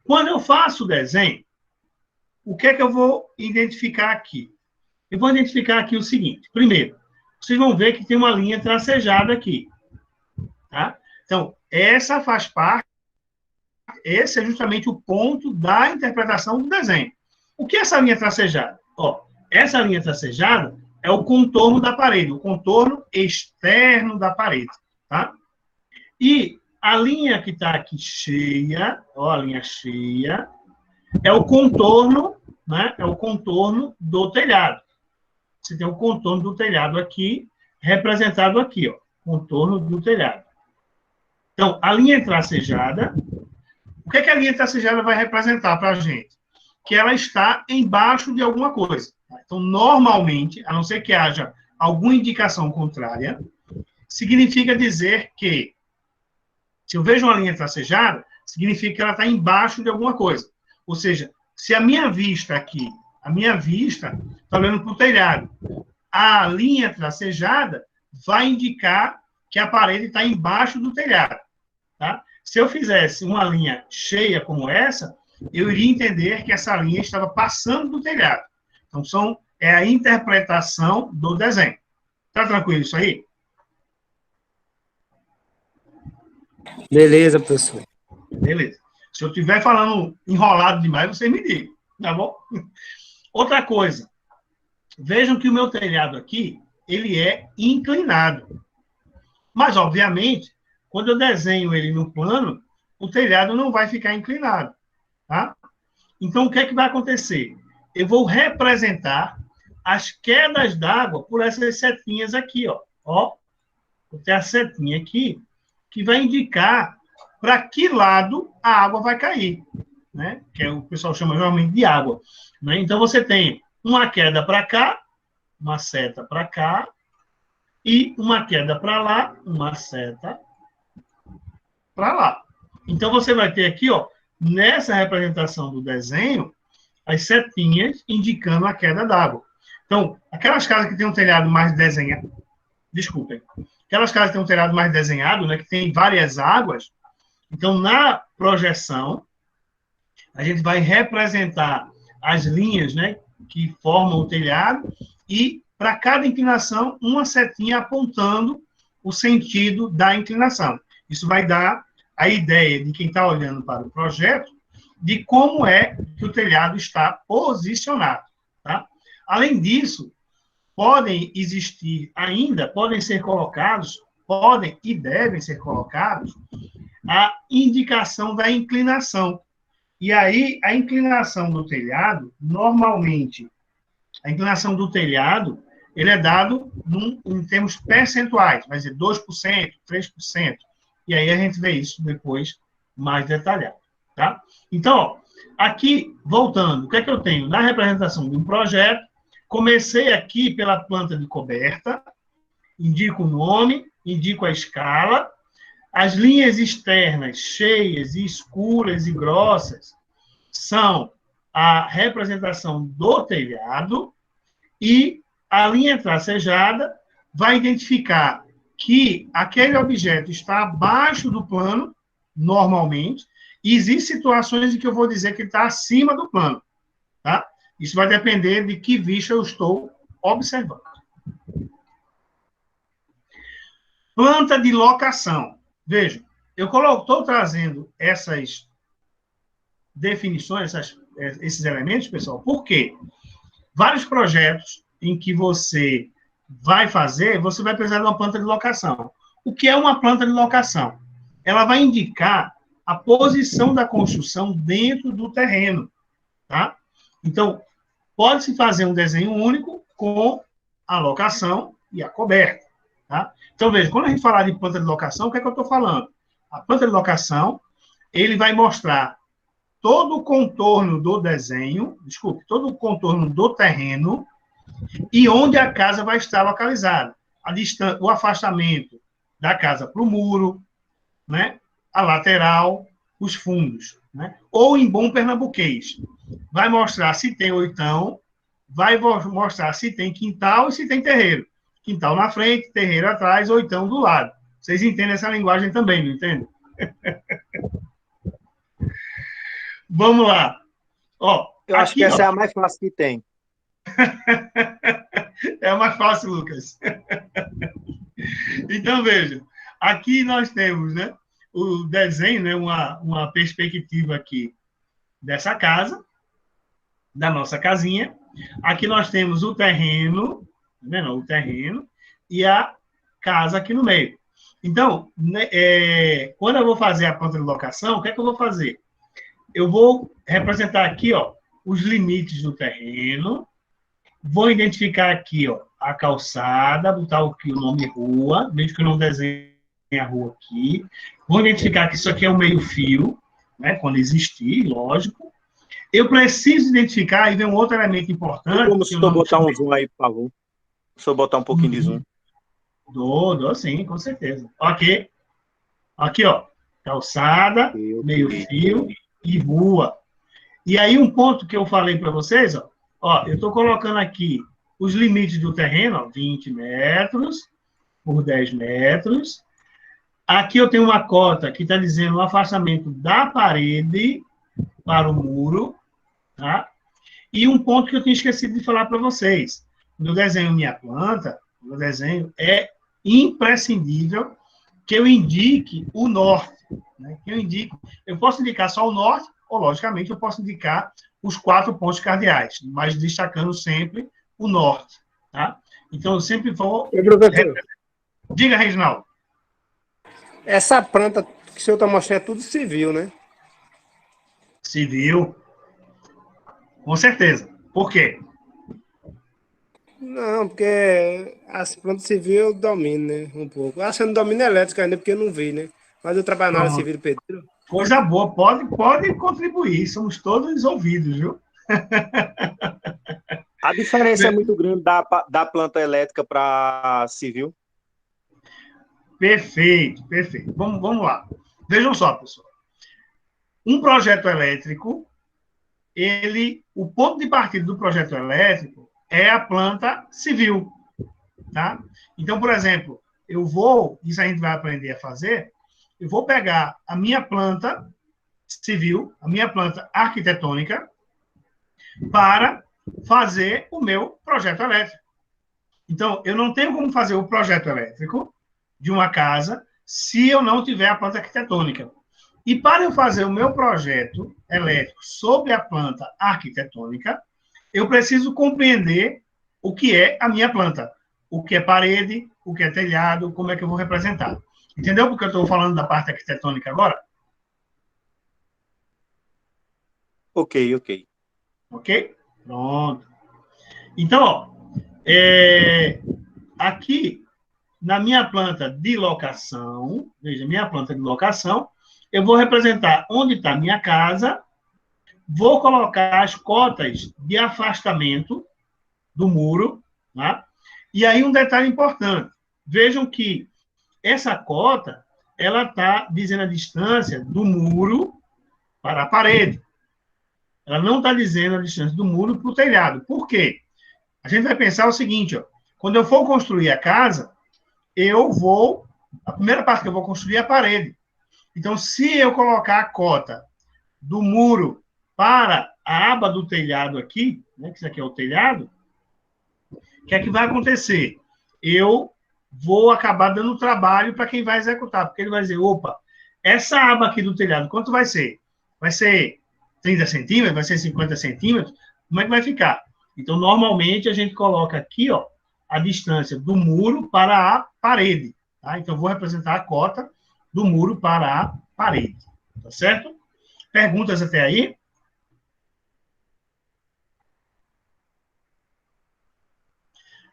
Speaker 1: Quando eu faço o desenho, o que é que eu vou identificar aqui? Eu vou identificar aqui o seguinte. Primeiro, vocês vão ver que tem uma linha tracejada aqui, tá? Então, essa faz parte, esse é justamente o ponto da interpretação do desenho. O que é essa linha tracejada? Ó, essa linha tracejada é o contorno da parede, o contorno externo da parede, tá? E a linha que está aqui cheia, ó, a linha cheia, é o contorno, né? É o contorno do telhado. Você tem o contorno do telhado aqui, representado aqui, ó, contorno do telhado. Então, a linha tracejada, o que é que a linha tracejada vai representar para a gente? Que ela está embaixo de alguma coisa. Então, normalmente, a não ser que haja alguma indicação contrária, significa dizer que, se eu vejo uma linha tracejada, significa que ela está embaixo de alguma coisa. Ou seja, se a minha vista aqui, a minha vista está olhando para o telhado, a linha tracejada vai indicar que a parede está embaixo do telhado. Tá? Se eu fizesse uma linha cheia como essa, eu iria entender que essa linha estava passando do telhado. Então, é a interpretação do desenho. Tá tranquilo isso aí?
Speaker 6: Beleza, professor.
Speaker 1: Beleza. Se eu estiver falando enrolado demais, você me diga, tá bom? Outra coisa. Vejam que o meu telhado aqui, ele é inclinado. Mas, obviamente, quando eu desenho ele no plano, o telhado não vai ficar inclinado, tá? Então, o que é que vai acontecer? Eu vou representar as quedas d'água por essas setinhas aqui, ó. Ó, vou ter a setinha aqui, que vai indicar para que lado a água vai cair, né? Que é o pessoal chama geralmente de água, né? Então, você tem uma queda para cá, uma seta para cá, e uma queda para lá, uma seta para lá. Então, você vai ter aqui, ó, nessa representação do desenho, as setinhas indicando a queda d'água. Então, aquelas casas que têm um telhado mais desenhado, desculpem, aquelas casas que têm um telhado mais desenhado, né, que tem várias águas, então, na projeção, a gente vai representar as linhas, né, que formam o telhado e, para cada inclinação, uma setinha apontando o sentido da inclinação. Isso vai dar a ideia de quem está olhando para o projeto de como é que o telhado está posicionado, tá? Além disso, podem existir ainda, podem ser colocados, podem e devem ser colocados, a indicação da inclinação. E aí, a inclinação do telhado, normalmente, a inclinação do telhado, ele é dado em termos percentuais, vai dizer 2%, 3%. E aí a gente vê isso depois mais detalhado, tá? Então, ó, aqui, voltando, o que é que eu tenho? Na representação de um projeto, comecei aqui pela planta de coberta, indico o nome, indico a escala, as linhas externas cheias e escuras e grossas são a representação do telhado e a linha tracejada vai identificar que aquele objeto está abaixo do plano, normalmente, e existem situações em que eu vou dizer que ele está acima do plano, tá? Isso vai depender de que vista eu estou observando. Planta de locação. Vejam, eu estou trazendo essas definições, esses elementos, pessoal, porque vários projetos em que você vai fazer, você vai precisar de uma planta de locação. O que é uma planta de locação? Ela vai indicar a posição da construção dentro do terreno, tá? Então, pode-se fazer um desenho único com a locação e a coberta, tá? Então, veja, quando a gente falar de planta de locação, o que é que eu estou falando? A planta de locação, ele vai mostrar todo o contorno do desenho, desculpe, todo o contorno do terreno e onde a casa vai estar localizada. O afastamento da casa para o muro, né? A lateral, os fundos. Né? Ou em bom pernambuquês. Vai mostrar se tem oitão, vai mostrar se tem quintal e se tem terreiro. Quintal na frente, terreiro atrás, oitão do lado. Vocês entendem essa linguagem também, não entendem? Vamos lá. Ó,
Speaker 5: eu acho que essa é a mais fácil que tem.
Speaker 1: É a mais fácil, Lucas. Então, veja. Aqui nós temos, né, o desenho, né, uma perspectiva aqui dessa casa, da nossa casinha. Aqui nós temos o terreno, tá vendo? O terreno e a casa aqui no meio. Então, né, quando eu vou fazer a planta de locação, o que é que eu vou fazer? Eu vou representar aqui, ó, os limites do terreno, vou identificar aqui, ó, a calçada, botar aqui o nome rua, mesmo que eu não desenhe a rua aqui. Vou identificar que isso aqui é o meio-fio, né, quando existir, lógico. Eu preciso identificar, e vem um outro elemento importante.
Speaker 5: Como se eu botar um zoom aí, por favor. Se eu botar um pouquinho de zoom.
Speaker 1: Dou sim, com certeza. Ok. Aqui, ó, calçada, meio-fio e rua. E aí, um ponto que eu falei para vocês, ó, eu estou colocando aqui os limites do terreno, ó, 20 metros por 10 metros. Aqui eu tenho uma cota que está dizendo o afastamento da parede para o muro, tá? E um ponto que eu tinha esquecido de falar para vocês. Quando eu desenho minha planta, no desenho, é imprescindível que eu indique o norte. Né? Eu posso indicar só o norte, ou, logicamente, eu posso indicar os 4 pontos cardeais, mas destacando sempre o norte. Tá? Então, eu sempre vou... Diga, Reginaldo.
Speaker 6: Essa planta que o senhor está mostrando é tudo civil, né?
Speaker 1: Civil. Com certeza. Por quê?
Speaker 6: Não, porque as plantas civil eu domino, né? Um pouco. Acho que eu não domino elétrica ainda, porque eu não vi, né? Mas eu trabalho na área civil do pedreiro.
Speaker 1: Coisa boa, pode contribuir. Somos todos ouvidos, viu?
Speaker 5: A diferença é muito grande da planta elétrica para civil.
Speaker 1: Perfeito. Vamos lá. Vejam só, pessoal. Um projeto elétrico, o ponto de partida do projeto elétrico é a planta civil, tá? Então, por exemplo, isso a gente vai aprender a fazer, eu vou pegar a minha planta civil, a minha planta arquitetônica, para fazer o meu projeto elétrico. Então, eu não tenho como fazer o projeto elétrico de uma casa se eu não tiver a planta arquitetônica. E para eu fazer o meu projeto elétrico sobre a planta arquitetônica, eu preciso compreender o que é a minha planta, o que é parede, o que é telhado, como é que eu vou representar. Entendeu porque eu estou falando da parte arquitetônica agora?
Speaker 5: Ok.
Speaker 1: Ok? Pronto. Então, ó, aqui, na minha planta de locação, veja, minha planta de locação, eu vou representar onde está a minha casa, vou colocar as cotas de afastamento do muro, tá? E aí um detalhe importante, vejam que essa cota, ela está dizendo a distância do muro para a parede. Ela não está dizendo a distância do muro para o telhado. Por quê? A gente vai pensar o seguinte, ó, quando eu for construir a casa, a primeira parte que eu vou construir é a parede. Então, se eu colocar a cota do muro para a aba do telhado aqui, né, que isso aqui é o telhado, o que é que vai acontecer? Eu vou acabar dando trabalho para quem vai executar, porque ele vai dizer, opa, essa aba aqui do telhado, quanto vai ser? Vai ser 30 centímetros? Vai ser 50 centímetros? Como é que vai ficar? Então, normalmente, a gente coloca aqui, ó, a distância do muro para a parede. Tá? Então, vou representar a cota do muro para a parede. Tá certo? Perguntas até aí?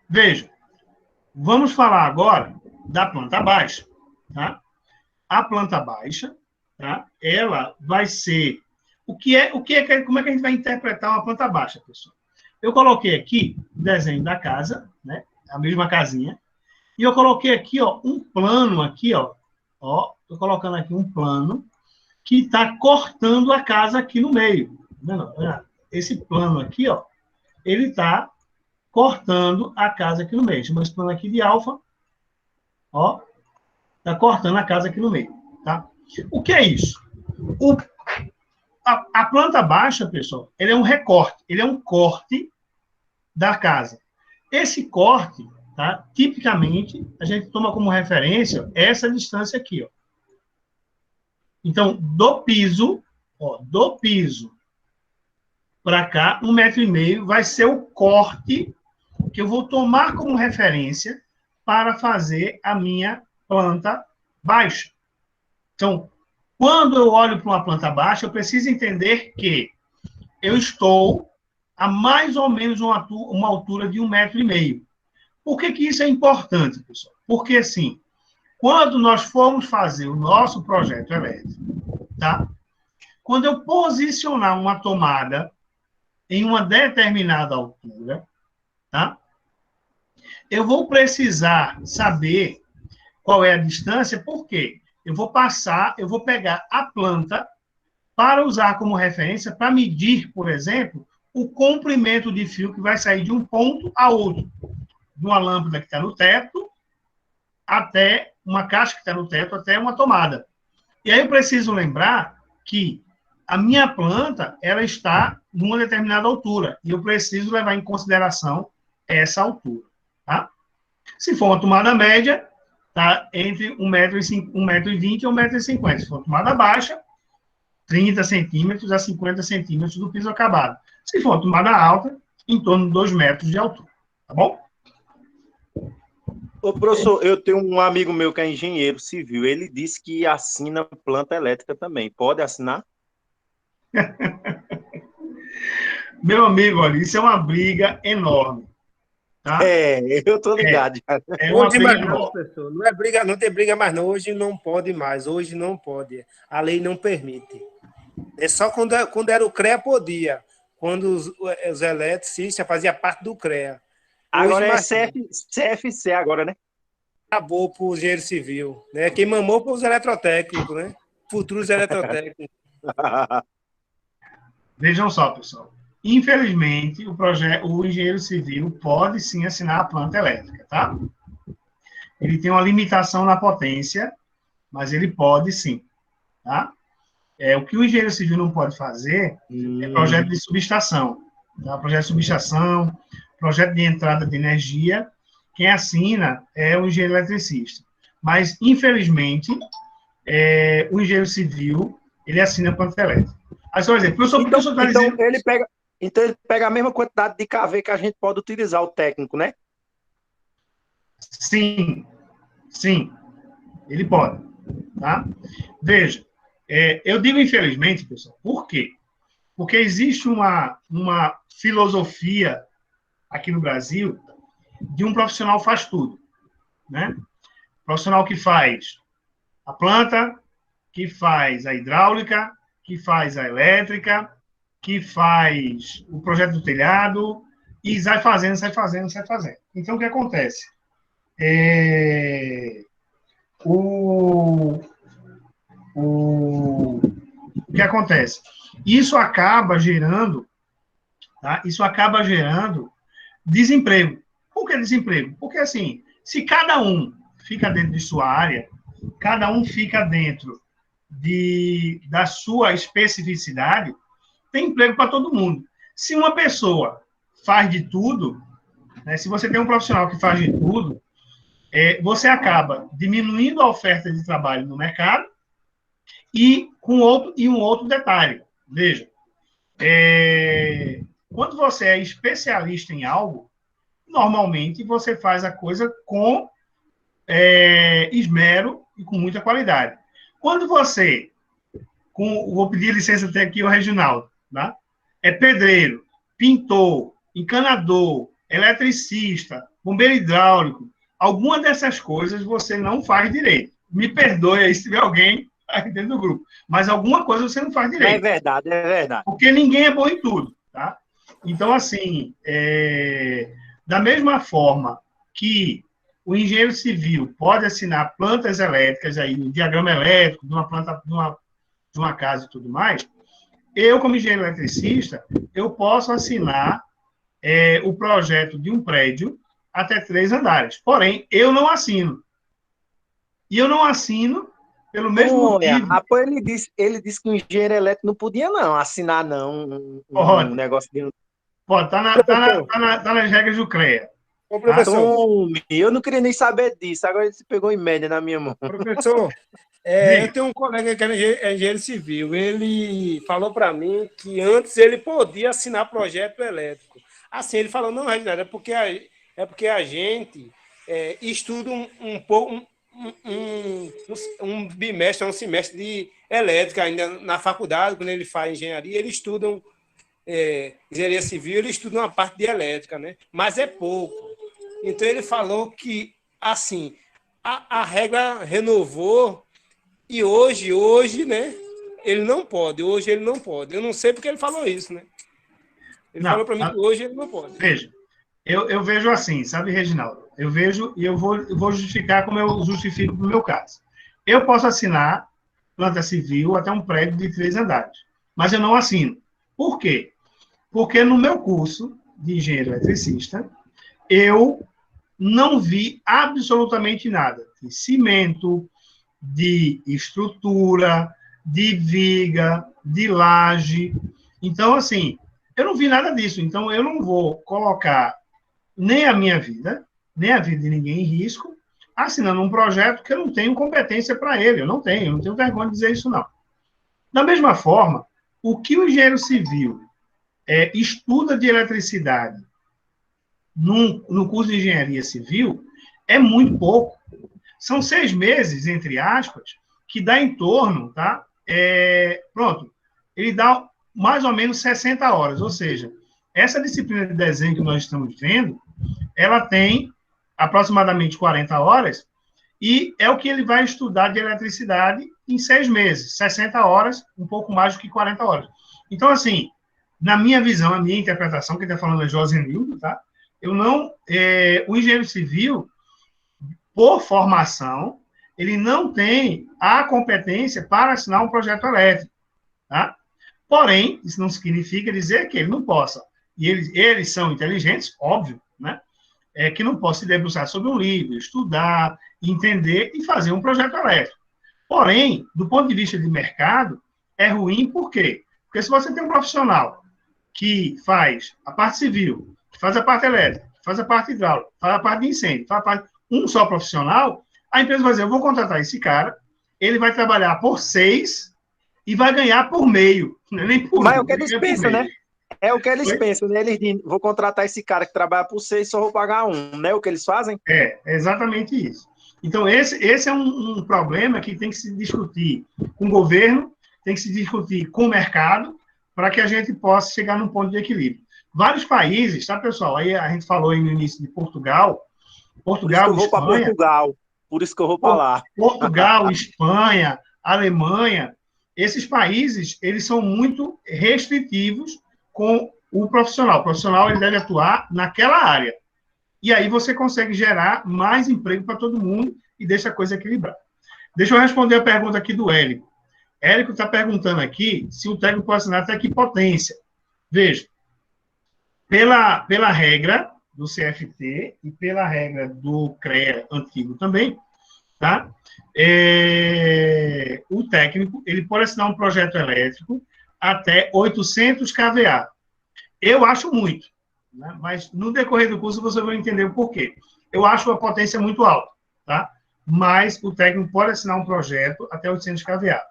Speaker 1: Veja, vamos falar agora da planta baixa. Tá? A planta baixa, tá? Ela vai ser como é que a gente vai interpretar uma planta baixa, pessoal? Eu coloquei aqui o desenho da casa, né? A mesma casinha. E eu coloquei aqui, ó, um plano aqui, ó. Ó, tô colocando aqui um plano que está cortando a casa aqui no meio. Tá vendo? Esse plano aqui, ó, ele está cortando a casa aqui no meio. Chama esse plano aqui de alfa. Ó, está cortando a casa aqui no meio, tá? O que é isso? A planta baixa, pessoal, ele é um recorte, ele é um corte da casa. Esse corte, tá? Tipicamente, a gente toma como referência essa distância aqui, ó. Então, do piso para cá, 1,5 m vai ser o corte que eu vou tomar como referência para fazer a minha planta baixa. Então, quando eu olho para uma planta baixa, eu preciso entender que eu estou a mais ou menos uma altura de 1,5 m. Por que isso é importante, pessoal? Porque, assim, quando nós formos fazer o nosso projeto elétrico, tá? Quando eu posicionar uma tomada em uma determinada altura, tá? Eu vou precisar saber qual é a distância, por quê? Eu vou pegar a planta para usar como referência para medir, por exemplo, o comprimento de fio que vai sair de um ponto a outro. De uma lâmpada que está no teto até uma caixa que está no teto, até uma tomada. E aí eu preciso lembrar que a minha planta, ela está numa determinada altura, e eu preciso levar em consideração essa altura, tá? Se for uma tomada média, tá entre 1,20 m e 1,50 m. Se for tomada baixa, 30 centímetros a 50 centímetros do piso acabado. Se for tomada alta, em torno de 2 metros de altura, tá bom?
Speaker 5: Ô, professor, eu tenho um amigo meu que é engenheiro civil, ele disse que assina planta elétrica também. Pode assinar?
Speaker 1: Meu amigo, olha, isso é uma briga enorme. Tá?
Speaker 5: Eu tô ligado.
Speaker 1: É uma briga
Speaker 6: não, professor. Não é briga, não tem briga mais não. Hoje não pode mais. Hoje não pode. A lei não permite. É só quando era o CREA podia. Quando os eletricistas faziam parte do CREA. Hoje,
Speaker 5: agora é CFC agora, né?
Speaker 6: Acabou para o engenheiro civil. Né? Quem mamou para os eletrotécnicos, né? Futuros eletrotécnicos.
Speaker 1: Vejam só, pessoal. Infelizmente, o engenheiro civil pode sim assinar a planta elétrica, tá? Ele tem uma limitação na potência, mas ele pode sim, tá? O que o engenheiro civil não pode fazer é projeto de subestação, tá? Projeto de subestação, projeto de entrada de energia, quem assina é o engenheiro eletricista. Mas, infelizmente, o engenheiro civil, ele assina a planta elétrica. Aí, por exemplo,
Speaker 5: Então ele pega a mesma quantidade de KV que a gente pode utilizar, o técnico, né?
Speaker 1: Sim, ele pode, tá? Veja, eu digo infelizmente, pessoal, por quê? Porque existe uma filosofia aqui no Brasil de um profissional faz tudo, né? Profissional que faz a planta, que faz a hidráulica, que faz a elétrica, que faz o projeto do telhado, e sai fazendo. Então, o que acontece? O que acontece? Isso acaba gerando, tá? Isso acaba gerando desemprego. Por que desemprego? Porque, assim, se cada um fica dentro de sua área, cada um fica dentro da sua especificidade, tem emprego para todo mundo. Se uma pessoa faz de tudo, né, se você tem um profissional que faz de tudo, você acaba diminuindo a oferta de trabalho no mercado e um outro detalhe. Veja, quando você é especialista em algo, normalmente você faz a coisa com esmero e com muita qualidade. Quando você, vou pedir licença até aqui ao Reginaldo, tá? É pedreiro, pintor, encanador, eletricista, bombeiro hidráulico, alguma dessas coisas você não faz direito. Me perdoe aí se tiver alguém aí dentro do grupo. Mas alguma coisa você não faz
Speaker 5: É
Speaker 1: direito.
Speaker 5: verdade, é verdade.
Speaker 1: Porque ninguém é bom em tudo, tá? Então, assim, da mesma forma que o engenheiro civil pode assinar plantas elétricas, aí, um diagrama elétrico de uma planta, de uma casa e tudo mais, eu, como engenheiro eletricista, eu posso assinar o projeto de um prédio até 3 andares. Porém, eu não assino. E eu não assino pelo mesmo
Speaker 5: Olha,
Speaker 1: motivo.
Speaker 5: rapaz, ele disse que o engenheiro elétrico não podia, não, assinar, não, um
Speaker 1: Pode,
Speaker 5: negócio de.
Speaker 1: pode,
Speaker 6: Professor,
Speaker 1: tá nas regras do CREA.
Speaker 6: ô
Speaker 1: Tá?
Speaker 6: professor,
Speaker 5: Tome, eu não queria nem saber disso, agora ele se pegou em média na minha mão.
Speaker 6: professor, eu
Speaker 1: Diga.
Speaker 6: tenho um colega que é engenheiro civil. Ele falou para mim que antes ele podia assinar projeto elétrico. Assim, ele falou, não, Reginaldo, é porque a gente estuda um pouco, um bimestre, um semestre de elétrica ainda na faculdade, quando ele faz engenharia, eles estudam engenharia civil, eles estudam uma parte de elétrica, né? Mas é pouco. Então ele falou que, assim, a regra renovou e hoje, né? Ele não pode. Hoje ele não pode. Eu não sei porque ele falou isso, né? Ele falou
Speaker 1: Não,
Speaker 6: para mim que hoje ele não pode.
Speaker 1: veja, eu vejo assim, sabe, Reginaldo? Eu vejo e eu vou justificar como eu justifico no meu caso. Eu posso assinar planta civil até um prédio de 3 andares, mas eu não assino. Por quê? Porque no meu curso de engenheiro eletricista, eu não vi absolutamente nada de cimento, de estrutura, de viga, de laje. Então, assim, eu não vi nada disso. Então, eu não vou colocar nem a minha vida, nem a vida de ninguém em risco, assinando um projeto que eu não tenho competência para ele. Eu não tenho vergonha de dizer isso, não. Da mesma forma, o que o engenheiro civil estuda de eletricidade no curso de engenharia civil é muito pouco. São 6 meses, entre aspas, que dá em torno, tá? Pronto, ele dá mais ou menos 60 horas, ou seja, essa disciplina de desenho que nós estamos vendo, ela tem aproximadamente 40 horas e é o que ele vai estudar de eletricidade em 6 meses, 60 horas, um pouco mais do que 40 horas. Então, assim, na minha visão, a minha interpretação, quem está falando é Josenildo, tá? O engenheiro civil, por formação, ele não tem a competência para assinar um projeto elétrico, tá? Porém, isso não significa dizer que ele não possa. E eles são inteligentes, óbvio, né? Que não possa se debruçar sobre um livro, estudar, entender e fazer um projeto elétrico. Porém, do ponto de vista de mercado, é ruim por quê? Porque se você tem um profissional que faz a parte civil, que faz a parte elétrica, que faz a parte hidráulica, faz a parte de incêndio, faz a parte um só profissional, a empresa vai dizer, eu vou contratar esse cara, ele vai trabalhar por 6 e vai ganhar por meio. Não é nem por
Speaker 5: Mas é
Speaker 1: um,
Speaker 5: o que eles pensam, né? É o que eles pensam, né? Eles dizem, vou contratar esse cara que trabalha por 6 só vou pagar 1, né? O que eles fazem?
Speaker 1: É exatamente isso. Então, esse é um problema que tem que se discutir com o governo, tem que se discutir com o mercado, para que a gente possa chegar num ponto de equilíbrio. Vários países, tá, pessoal? Aí a gente falou aí no início de Portugal,
Speaker 5: Por isso que eu vou para
Speaker 1: Espanha.
Speaker 5: Portugal. Por isso que eu vou para lá.
Speaker 1: Portugal, Espanha, Alemanha, esses países, eles são muito restritivos com o profissional. O profissional, ele deve atuar naquela área. E aí você consegue gerar mais emprego para todo mundo e deixa a coisa equilibrada. Deixa eu responder a pergunta aqui do Érico. Érico está perguntando aqui se o técnico pode assinar até que potência. Veja, pela regra do CFT e pela regra do CREA antigo também, tá? O técnico, ele pode assinar um projeto elétrico até 800 kVA. Eu acho muito, né? Mas no decorrer do curso você vai entender o porquê. Eu acho a potência muito alta, tá? Mas o técnico pode assinar um projeto até 800 kVA.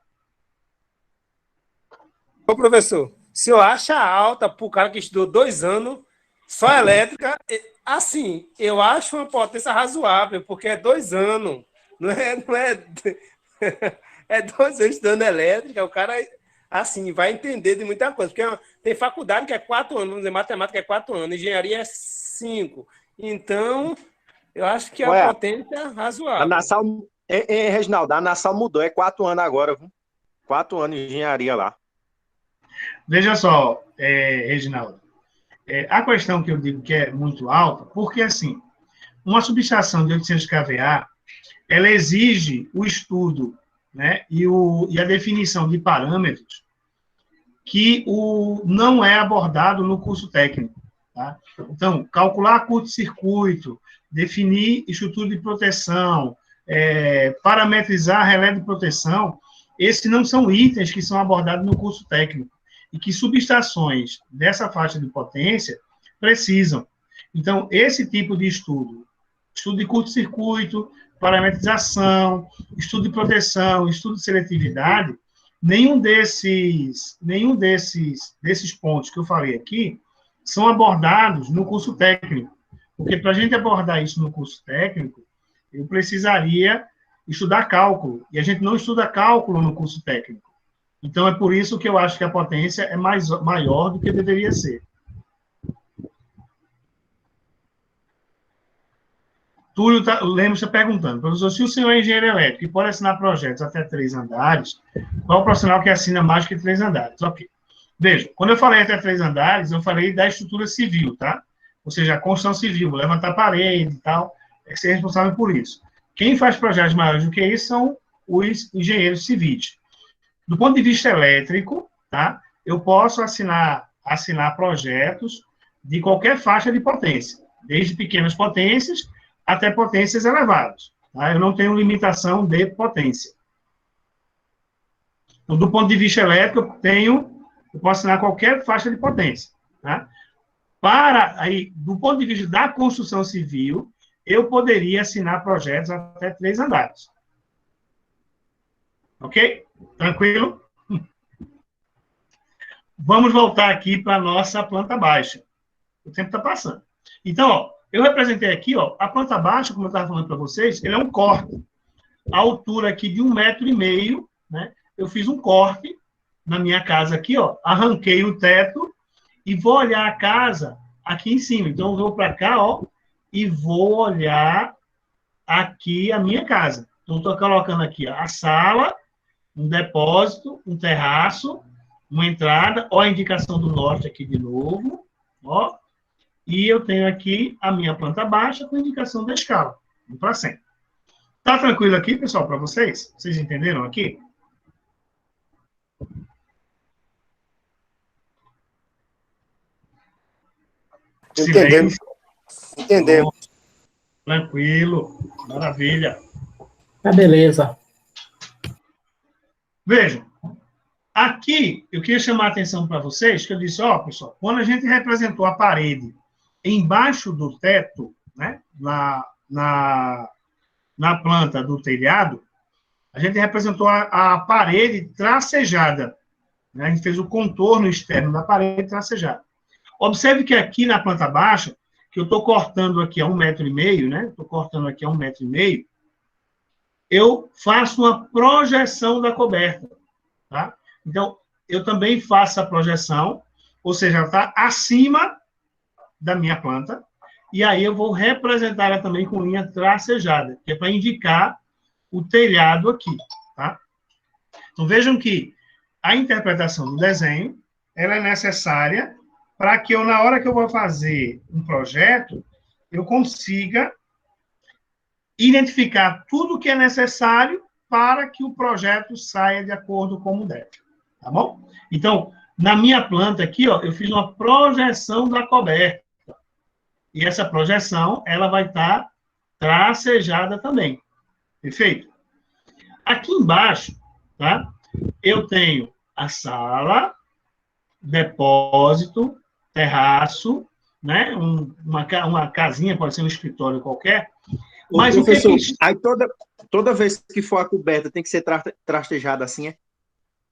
Speaker 6: Ô, professor, se eu acho alta para o cara que estudou 2 anos só elétrica, assim, eu acho uma potência razoável, porque é 2 anos. Não é 2 anos estudando elétrica, o cara, assim, vai entender de muita coisa. Porque tem faculdade que é 4 anos, vamos dizer, matemática é 4 anos, engenharia é 5. Então, eu acho que a potência é razoável.
Speaker 5: Reginaldo, a Nassau mudou, é 4 anos agora, viu? 4 anos de engenharia lá.
Speaker 1: Veja só, Reginaldo, a questão que eu digo que é muito alta, porque, assim, uma subestação de 800 kVA, ela exige o estudo, né, e a definição de parâmetros que não é abordado no curso técnico. Tá? Então, calcular curto-circuito, definir estrutura de proteção, parametrizar relé de proteção, esses não são itens que são abordados no curso técnico e que subestações dessa faixa de potência precisam. Então, esse tipo de estudo de curto-circuito, parametrização, estudo de proteção, estudo de seletividade, nenhum desses pontos que eu falei aqui são abordados no curso técnico. Porque para a gente abordar isso no curso técnico, eu precisaria estudar cálculo. E a gente não estuda cálculo no curso técnico. Então, é por isso que eu acho que a potência é maior do que deveria ser. Túlio Lemos está perguntando, professor, se o senhor é engenheiro elétrico e pode assinar projetos até 3 andares, qual é o profissional que assina mais que 3 andares? Ok. Veja, quando eu falei até 3 andares, eu falei da estrutura civil, tá? Ou seja, a construção civil, levantar parede e tal, é ser responsável por isso. Quem faz projetos maiores do que isso são os engenheiros civis. Do ponto de vista elétrico, tá? Eu posso assinar projetos de qualquer faixa de potência, desde pequenas potências até potências elevadas. Tá? Eu não tenho limitação de potência. Então, do ponto de vista elétrico, eu posso assinar qualquer faixa de potência. Tá? Do ponto de vista da construção civil, eu poderia assinar projetos até 3 andares. Ok? Tranquilo? Vamos voltar aqui para a nossa planta baixa. O tempo está passando. Então, ó, eu representei aqui, ó, a planta baixa, como eu estava falando para vocês, ele é um corte. A altura aqui de 1,5 m, né? Eu fiz um corte na minha casa aqui, ó, arranquei o teto e vou olhar a casa aqui em cima. Então, eu vou para cá, ó, e vou olhar aqui a minha casa. Então, estou colocando aqui ó, a sala, um depósito, um terraço, uma entrada, ó, a indicação do norte aqui de novo, ó, e eu tenho aqui a minha planta baixa com indicação da escala, 1 para 100. Tá tranquilo aqui, pessoal, para vocês? Vocês entenderam aqui?
Speaker 6: Entendemos. Entendemos.
Speaker 1: Tranquilo. Maravilha.
Speaker 10: Tá beleza.
Speaker 1: Vejam, aqui eu queria chamar a atenção para vocês, que eu disse, ó, pessoal, quando a gente representou a parede embaixo do teto, né, na planta do telhado, a gente representou a parede tracejada. Né, a gente fez o contorno externo da parede tracejada. Observe que aqui na planta baixa, que eu estou cortando aqui a 1,5 m, né? Estou cortando aqui a 1,5 m, eu faço uma projeção da coberta. Tá? Então, eu também faço a projeção, ou seja, ela está acima da minha planta, e aí eu vou representar ela também com linha tracejada, que é para indicar o telhado aqui. Tá? Então, vejam que a interpretação do desenho ela é necessária para que eu, na hora que eu vou fazer um projeto, eu consiga identificar tudo o que é necessário para que o projeto saia de acordo com o deve. Tá bom? Então, na minha planta aqui, ó, eu fiz uma projeção da coberta. E essa projeção, ela vai estar tracejada também. Perfeito? Aqui embaixo, tá? Eu tenho a sala, depósito, terraço, né? Uma casinha, pode ser um escritório qualquer. Mas o
Speaker 5: professor,
Speaker 1: que
Speaker 5: aí toda vez que for a coberta tem que ser trastejada assim, é?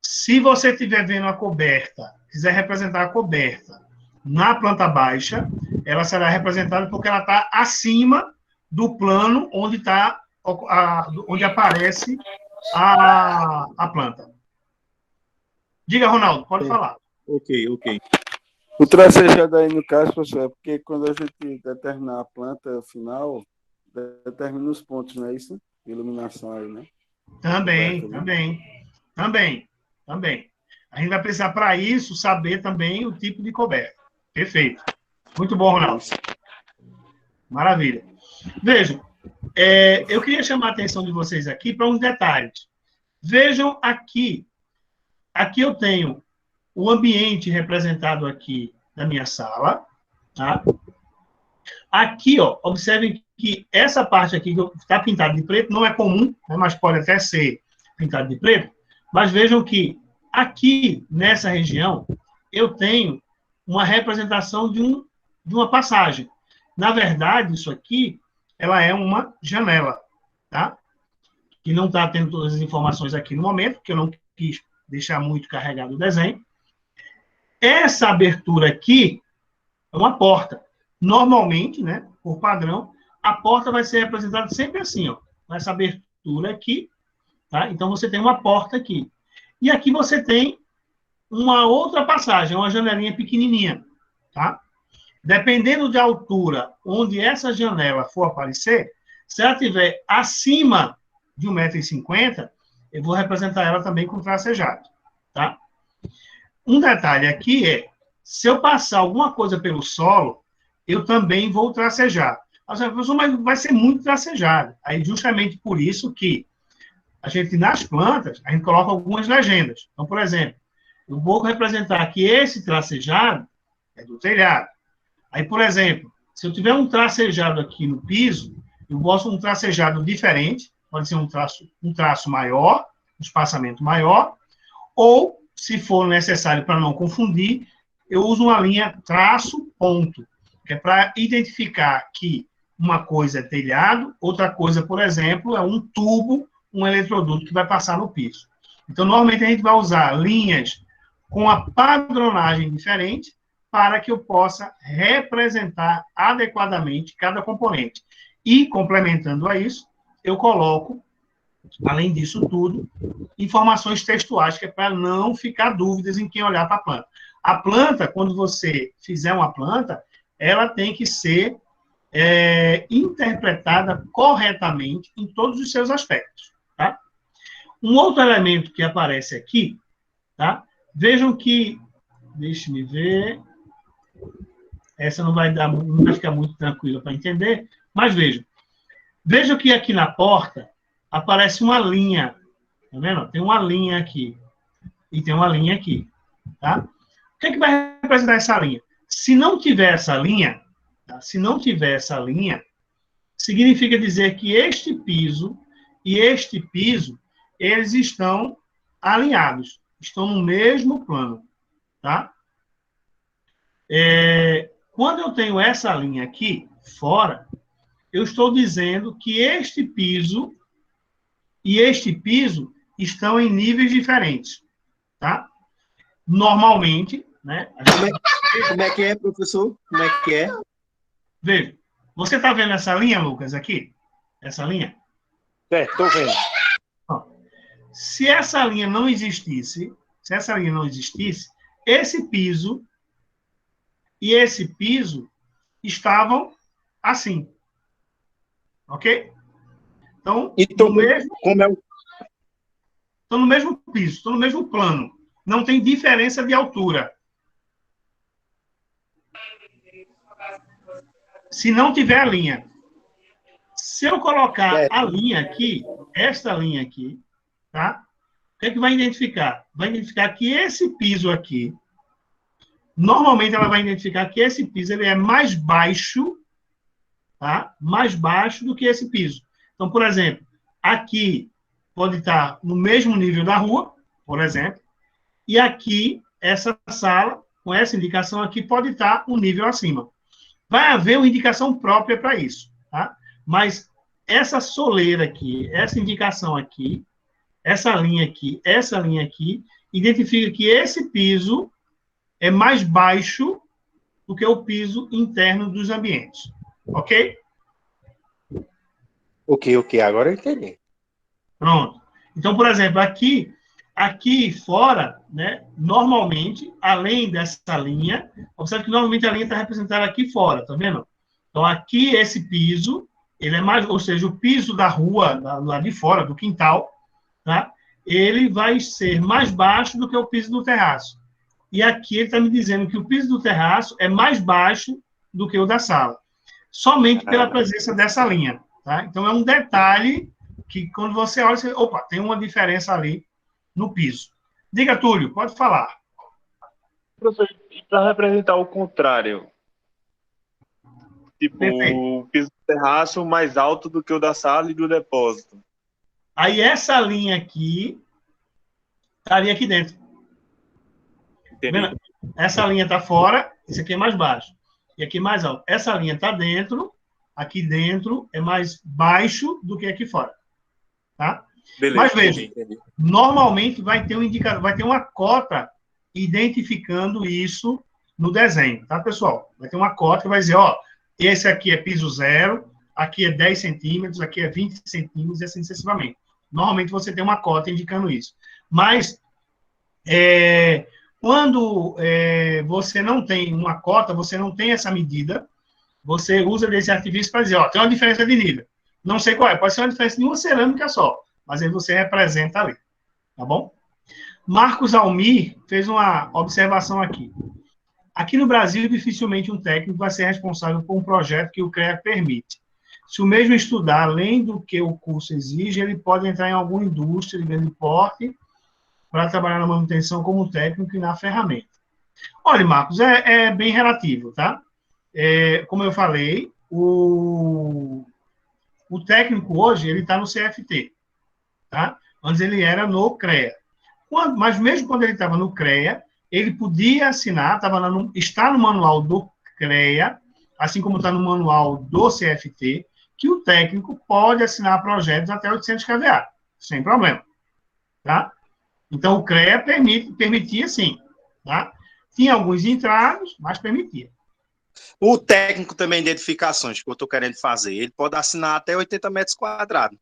Speaker 1: Se você estiver vendo a coberta, quiser representar a coberta na planta baixa, ela será representada porque ela está acima do plano onde aparece a planta. Diga, Ronaldo, pode falar.
Speaker 5: Ok.
Speaker 11: O tracejado aí, no caso, professor, é porque quando a gente determinar a planta final, determina os pontos, não é isso? iluminação aí, né?
Speaker 1: Também,
Speaker 11: Coberta,
Speaker 1: também. A gente vai precisar, para isso, saber também o tipo de coberta. Perfeito. Muito bom, Ronaldo. Maravilha. Vejam, eu queria chamar a atenção de vocês aqui para uns detalhes. Vejam aqui. Aqui eu tenho o ambiente representado aqui na minha sala. Tá? Aqui, ó, observem que essa parte aqui que está pintada de preto não é comum, né, mas pode até ser pintado de preto. Mas vejam que aqui, nessa região, eu tenho uma representação de uma passagem. Na verdade, isso aqui, ela é uma janela, tá? Que não está tendo todas as informações aqui no momento, porque eu não quis deixar muito carregado o desenho. Essa abertura aqui é uma porta. Normalmente, né, por padrão, a porta vai ser representada sempre assim, ó, com essa abertura aqui, tá? Então, você tem uma porta aqui. E aqui você tem uma outra passagem, uma janelinha pequenininha, tá? Dependendo da altura onde essa janela for aparecer, se ela estiver acima de 1,50 m, eu vou representar ela também com tracejado, tá? Um detalhe aqui se eu passar alguma coisa pelo solo, eu também vou tracejar. Mas vai ser muito tracejado. Aí, justamente por isso que a gente, nas plantas, a gente coloca algumas legendas. Então, por exemplo, eu vou representar que esse tracejado é do telhado. Aí, por exemplo, se eu tiver um tracejado aqui no piso, eu boto um tracejado diferente, pode ser um traço maior, um espaçamento maior, ou, se for necessário para não confundir, eu uso uma linha traço-ponto, que é para identificar que uma coisa é telhado, outra coisa, por exemplo, é um tubo, um eletroduto que vai passar no piso. Então, normalmente, a gente vai usar linhas com a padronagem diferente para que eu possa representar adequadamente cada componente. E, complementando a isso, eu coloco, além disso tudo, informações textuais, que é para não ficar dúvidas em quem olhar para a planta. A planta, quando você fizer uma planta, ela tem que ser interpretada corretamente em todos os seus aspectos. Tá? Um outro elemento que aparece aqui, tá? Vejam que, deixe-me ver, essa não vai ficar muito tranquila para entender, mas vejam que aqui na porta aparece uma linha, tá vendo? Tem uma linha aqui e tem uma linha aqui, tá? O que é que vai representar essa linha? Se não tiver essa linha, tá? Se não tiver essa linha, significa dizer que este piso e este piso, eles estão alinhados, estão no mesmo plano, tá? Quando eu tenho essa linha aqui, fora, eu estou dizendo que este piso e este piso estão em níveis diferentes, tá? Normalmente, né?
Speaker 5: Como é que é, professor? Como é que é?
Speaker 1: Veja, você está vendo essa linha, Lucas, aqui? Essa linha?
Speaker 5: Estou vendo.
Speaker 1: Se essa linha não existisse, esse piso e esse piso estavam assim. Ok? Então no mesmo, estão no mesmo piso, estão no mesmo plano. Não tem diferença de altura. Se não tiver a linha. Se eu colocar a linha aqui, esta linha aqui, tá? O que é que vai identificar? Vai identificar que esse piso aqui, normalmente ela vai identificar que esse piso ele é mais baixo, tá? Mais baixo do que esse piso. Então, por exemplo, aqui pode estar no mesmo nível da rua, por exemplo, e aqui, essa sala, com essa indicação aqui, pode estar um nível acima. Vai haver uma indicação própria para isso, tá? Mas essa soleira aqui, essa indicação aqui, essa linha aqui, identifica que esse piso é mais baixo do que o piso interno dos ambientes. Ok?
Speaker 5: Ok, agora eu entendi.
Speaker 1: Pronto. Então, por exemplo, aqui fora, né, normalmente, além dessa linha, observe que normalmente a linha está representada aqui fora, tá vendo? Então, aqui esse piso ele é mais, ou seja, o piso da rua, lá de fora, do quintal, tá? Ele vai ser mais baixo do que o piso do terraço. E aqui ele está me dizendo que o piso do terraço é mais baixo do que o da sala, somente pela presença dessa linha, tá? Então, é um detalhe que, quando você olha, você, opa, tem uma diferença ali no piso. Diga, Túlio, pode falar.
Speaker 12: Professor, para representar o contrário, tipo,
Speaker 1: Perfeito.
Speaker 12: o piso do terraço mais alto do que o da sala e do depósito.
Speaker 1: Aí, essa linha aqui estaria aqui dentro. Vendo? Essa linha está fora, esse aqui é mais baixo. E aqui mais alto. Essa linha está dentro, aqui dentro é mais baixo do que aqui fora. Tá?
Speaker 12: Beleza,
Speaker 1: Mas veja,
Speaker 12: entendi.
Speaker 1: normalmente vai ter um indicador, vai ter uma cota identificando isso no desenho, tá, pessoal? Vai ter uma cota que vai dizer, ó, esse aqui é piso 0, aqui é 10 centímetros, aqui é 20 centímetros, e assim sucessivamente. Normalmente você tem uma cota indicando isso. Mas, quando você não tem uma cota, você não tem essa medida, você usa desse artifício para dizer, ó, tem uma diferença de nível. Não sei qual é, pode ser uma diferença de uma cerâmica só, mas aí você representa ali, tá bom? Marcos Almir fez uma observação aqui. Aqui no Brasil, dificilmente um técnico vai ser responsável por um projeto que o CREA permite. Se o mesmo estudar além do que o curso exige, ele pode entrar em alguma indústria de grande porte para trabalhar na manutenção como técnico e na ferramenta. Olha, Marcos, é bem relativo, tá? Como eu falei, o técnico hoje, ele está no CFT, tá? Antes ele era no CREA. Mas mesmo quando ele estava no CREA, ele podia assinar, está no manual do CREA, assim como está no manual do CFT, que o técnico pode assinar projetos até 800 kVA, sem problema, tá? Então, o CREA permitia sim, tá? Tinha alguns entraves, mas permitia.
Speaker 5: O técnico também de edificações que eu estou querendo fazer, ele pode assinar até 80 metros quadrados.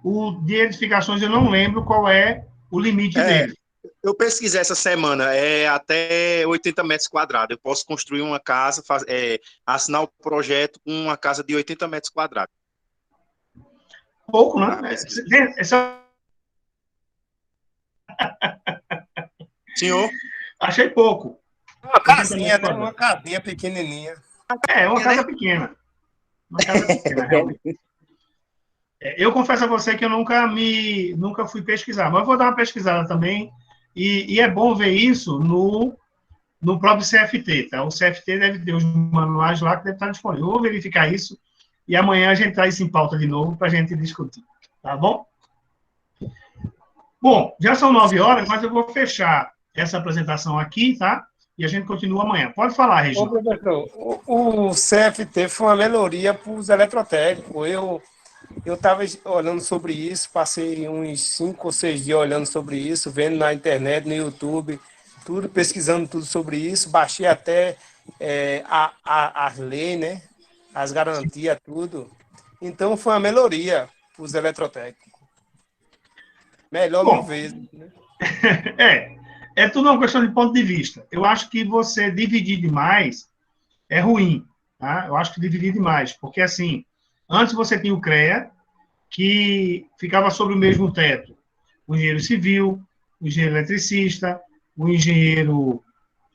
Speaker 1: O de edificações eu não lembro qual é o limite dele.
Speaker 5: Eu pesquisei essa semana, é até 80 metros quadrados. Eu posso construir uma casa, assinar o projeto com uma casa de 80 metros quadrados.
Speaker 1: Pouco, né?
Speaker 5: Senhor?
Speaker 1: Achei pouco.
Speaker 6: Uma casinha, né? Uma casinha pequenininha.
Speaker 1: Uma casa pequena. Uma casa pequena, realmente. Eu confesso a você que eu nunca fui pesquisar, mas eu vou dar uma pesquisada também, e é bom ver isso no próprio CFT, tá? O CFT deve ter os manuais lá que deve estar disponível. Eu vou verificar isso, e amanhã a gente traz isso em pauta de novo para a gente discutir, tá bom? Bom, já são 9 horas, mas eu vou fechar essa apresentação aqui, tá? E a gente continua amanhã. Pode falar, Regina.
Speaker 6: Ô, professor, o CFT foi uma melhoria para os eletrotécnicos. Eu estava olhando sobre isso, passei uns 5 ou 6 dias olhando sobre isso, vendo na internet, no YouTube, tudo, pesquisando tudo sobre isso, baixei até as leis, né? As garantias, tudo. Então, foi uma melhoria para os eletrotécnicos. Melhor 1000 vezes. Né?
Speaker 1: É tudo uma questão de ponto de vista. Eu acho que você dividir demais é ruim, tá? Eu acho que dividir demais, porque assim, antes você tinha o CREA, que ficava sobre o mesmo teto. O engenheiro civil, o engenheiro eletricista, o engenheiro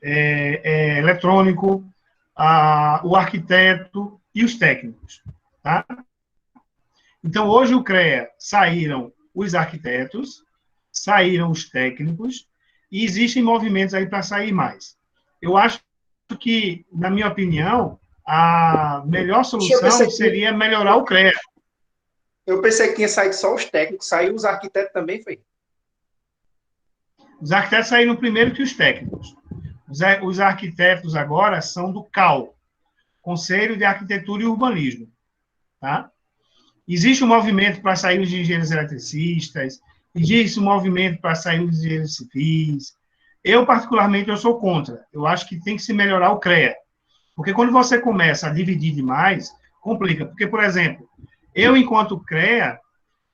Speaker 1: eletrônico, o arquiteto e os técnicos, tá? Então, hoje o CREA saíram os arquitetos, saíram os técnicos, e existem movimentos aí para sair mais. Eu acho que, na minha opinião, a melhor solução seria melhorar o CREA.
Speaker 5: Eu pensei que tinha saído só os técnicos, saiu os arquitetos também, foi?
Speaker 1: Os arquitetos saíram primeiro que os técnicos. Os arquitetos agora são do CAU, Conselho de Arquitetura e Urbanismo. Tá? Existe um movimento para sair os engenheiros eletricistas, existe um movimento para sair os engenheiros civis. Eu, particularmente, eu sou contra. Eu acho que tem que se melhorar o CREA. Porque quando você começa a dividir demais, complica. Porque, por exemplo, eu, enquanto CREA,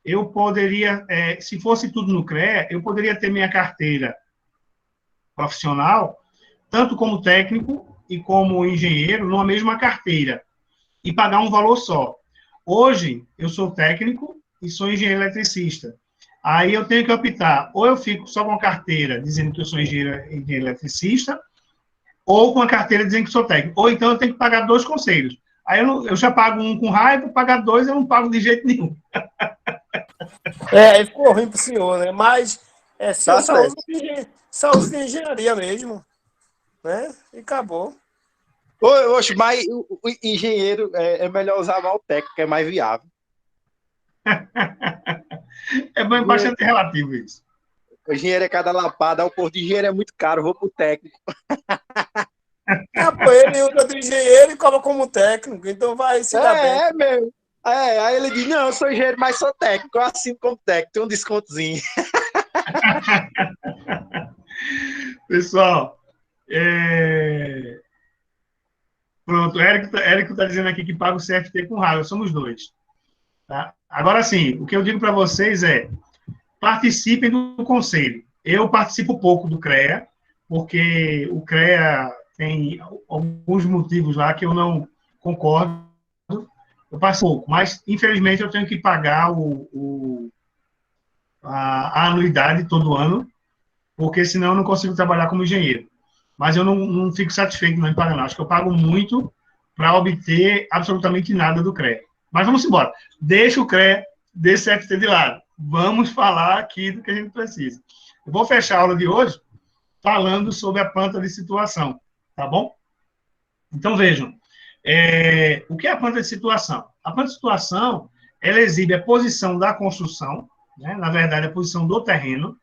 Speaker 1: eu poderia, se fosse tudo no CREA, eu poderia ter minha carteira profissional, tanto como técnico e como engenheiro, numa mesma carteira. e pagar um valor só. Hoje, eu sou técnico e sou engenheiro eletricista. Aí eu tenho que optar, ou eu fico só com a carteira dizendo que eu sou engenheiro eletricista, ou com a carteira dizendo que sou técnico. Ou então eu tenho que pagar 2 conselhos. Aí eu já pago um com raiva, pagar 2 eu não pago de jeito nenhum.
Speaker 6: Aí ficou ruim pro senhor, né? Mas se
Speaker 5: Tá
Speaker 6: eu
Speaker 5: certo.
Speaker 6: saúde de engenharia mesmo, né? E acabou.
Speaker 5: Oxe, mas o engenheiro é melhor usar mal o técnico, que é mais viável.
Speaker 1: É bastante relativo isso.
Speaker 5: O engenheiro é cada lapada, o posto de engenheiro é muito caro, vou pro técnico.
Speaker 6: Pô, ele usa de engenheiro e cobra como técnico, então vai se dar bem.
Speaker 5: É mesmo. Aí ele diz, não, eu sou engenheiro, mas sou técnico, eu assino como técnico, tem um descontozinho.
Speaker 1: Pessoal, pronto, o Érico tá dizendo aqui que paga o CFT com raiva, somos 2. Tá? Agora sim, o que eu digo para vocês é, participem do conselho. Eu participo pouco do CREA, porque o CREA tem alguns motivos lá que eu não concordo. Eu participo pouco, mas infelizmente eu tenho que pagar a anuidade todo ano, porque senão eu não consigo trabalhar como engenheiro. Mas eu não fico satisfeito não em pagar, não. Acho que eu pago muito para obter absolutamente nada do CREA. Mas vamos embora. Deixa o CREA, deixa o CFT de lado. Vamos falar aqui do que a gente precisa. Eu vou fechar a aula de hoje falando sobre a planta de situação, tá bom? Então, vejam, o que é a planta de situação? A planta de situação, ela exibe a posição da construção, né? Na verdade, a posição do terreno,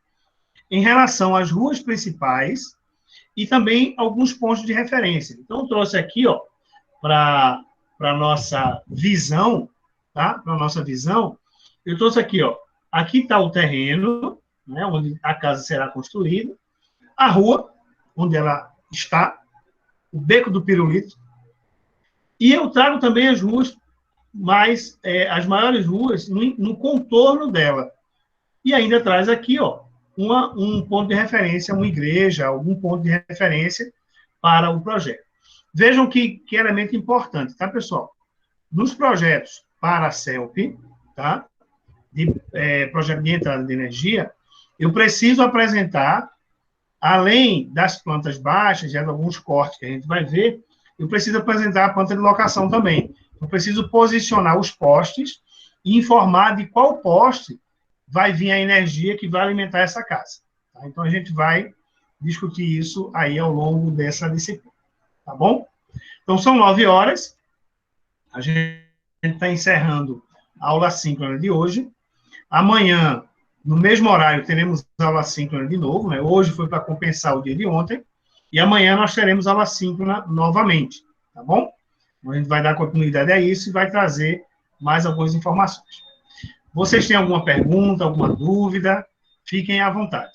Speaker 1: em relação às ruas principais e também alguns pontos de referência. Então, eu trouxe aqui, ó, para a nossa visão, tá? Para a nossa visão, eu trouxe aqui, ó, aqui está o terreno, né, onde a casa será construída, a rua, onde ela está, o beco do pirulito, e eu trago também as ruas as maiores ruas no contorno dela. E ainda traz aqui, ó, um ponto de referência, uma igreja, algum ponto de referência para o projeto. Vejam que elemento importante, tá, pessoal? Nos projetos para a CELP, tá? Projeto de entrada de energia, eu preciso apresentar, além das plantas baixas, já de alguns cortes que a gente vai ver, eu preciso apresentar a planta de locação também. Eu preciso posicionar os postes e informar de qual poste vai vir a energia que vai alimentar essa casa. Tá? Então, a gente vai discutir isso aí ao longo dessa disciplina. Tá bom? Então, são 9 horas. A gente está encerrando a aula síncrona de hoje. Amanhã, no mesmo horário, teremos aula síncrona de novo, né? Hoje foi para compensar o dia de ontem. E amanhã nós teremos aula síncrona novamente. Tá bom? A gente vai dar continuidade a isso e vai trazer mais algumas informações. Vocês têm alguma pergunta, alguma dúvida? Fiquem à vontade.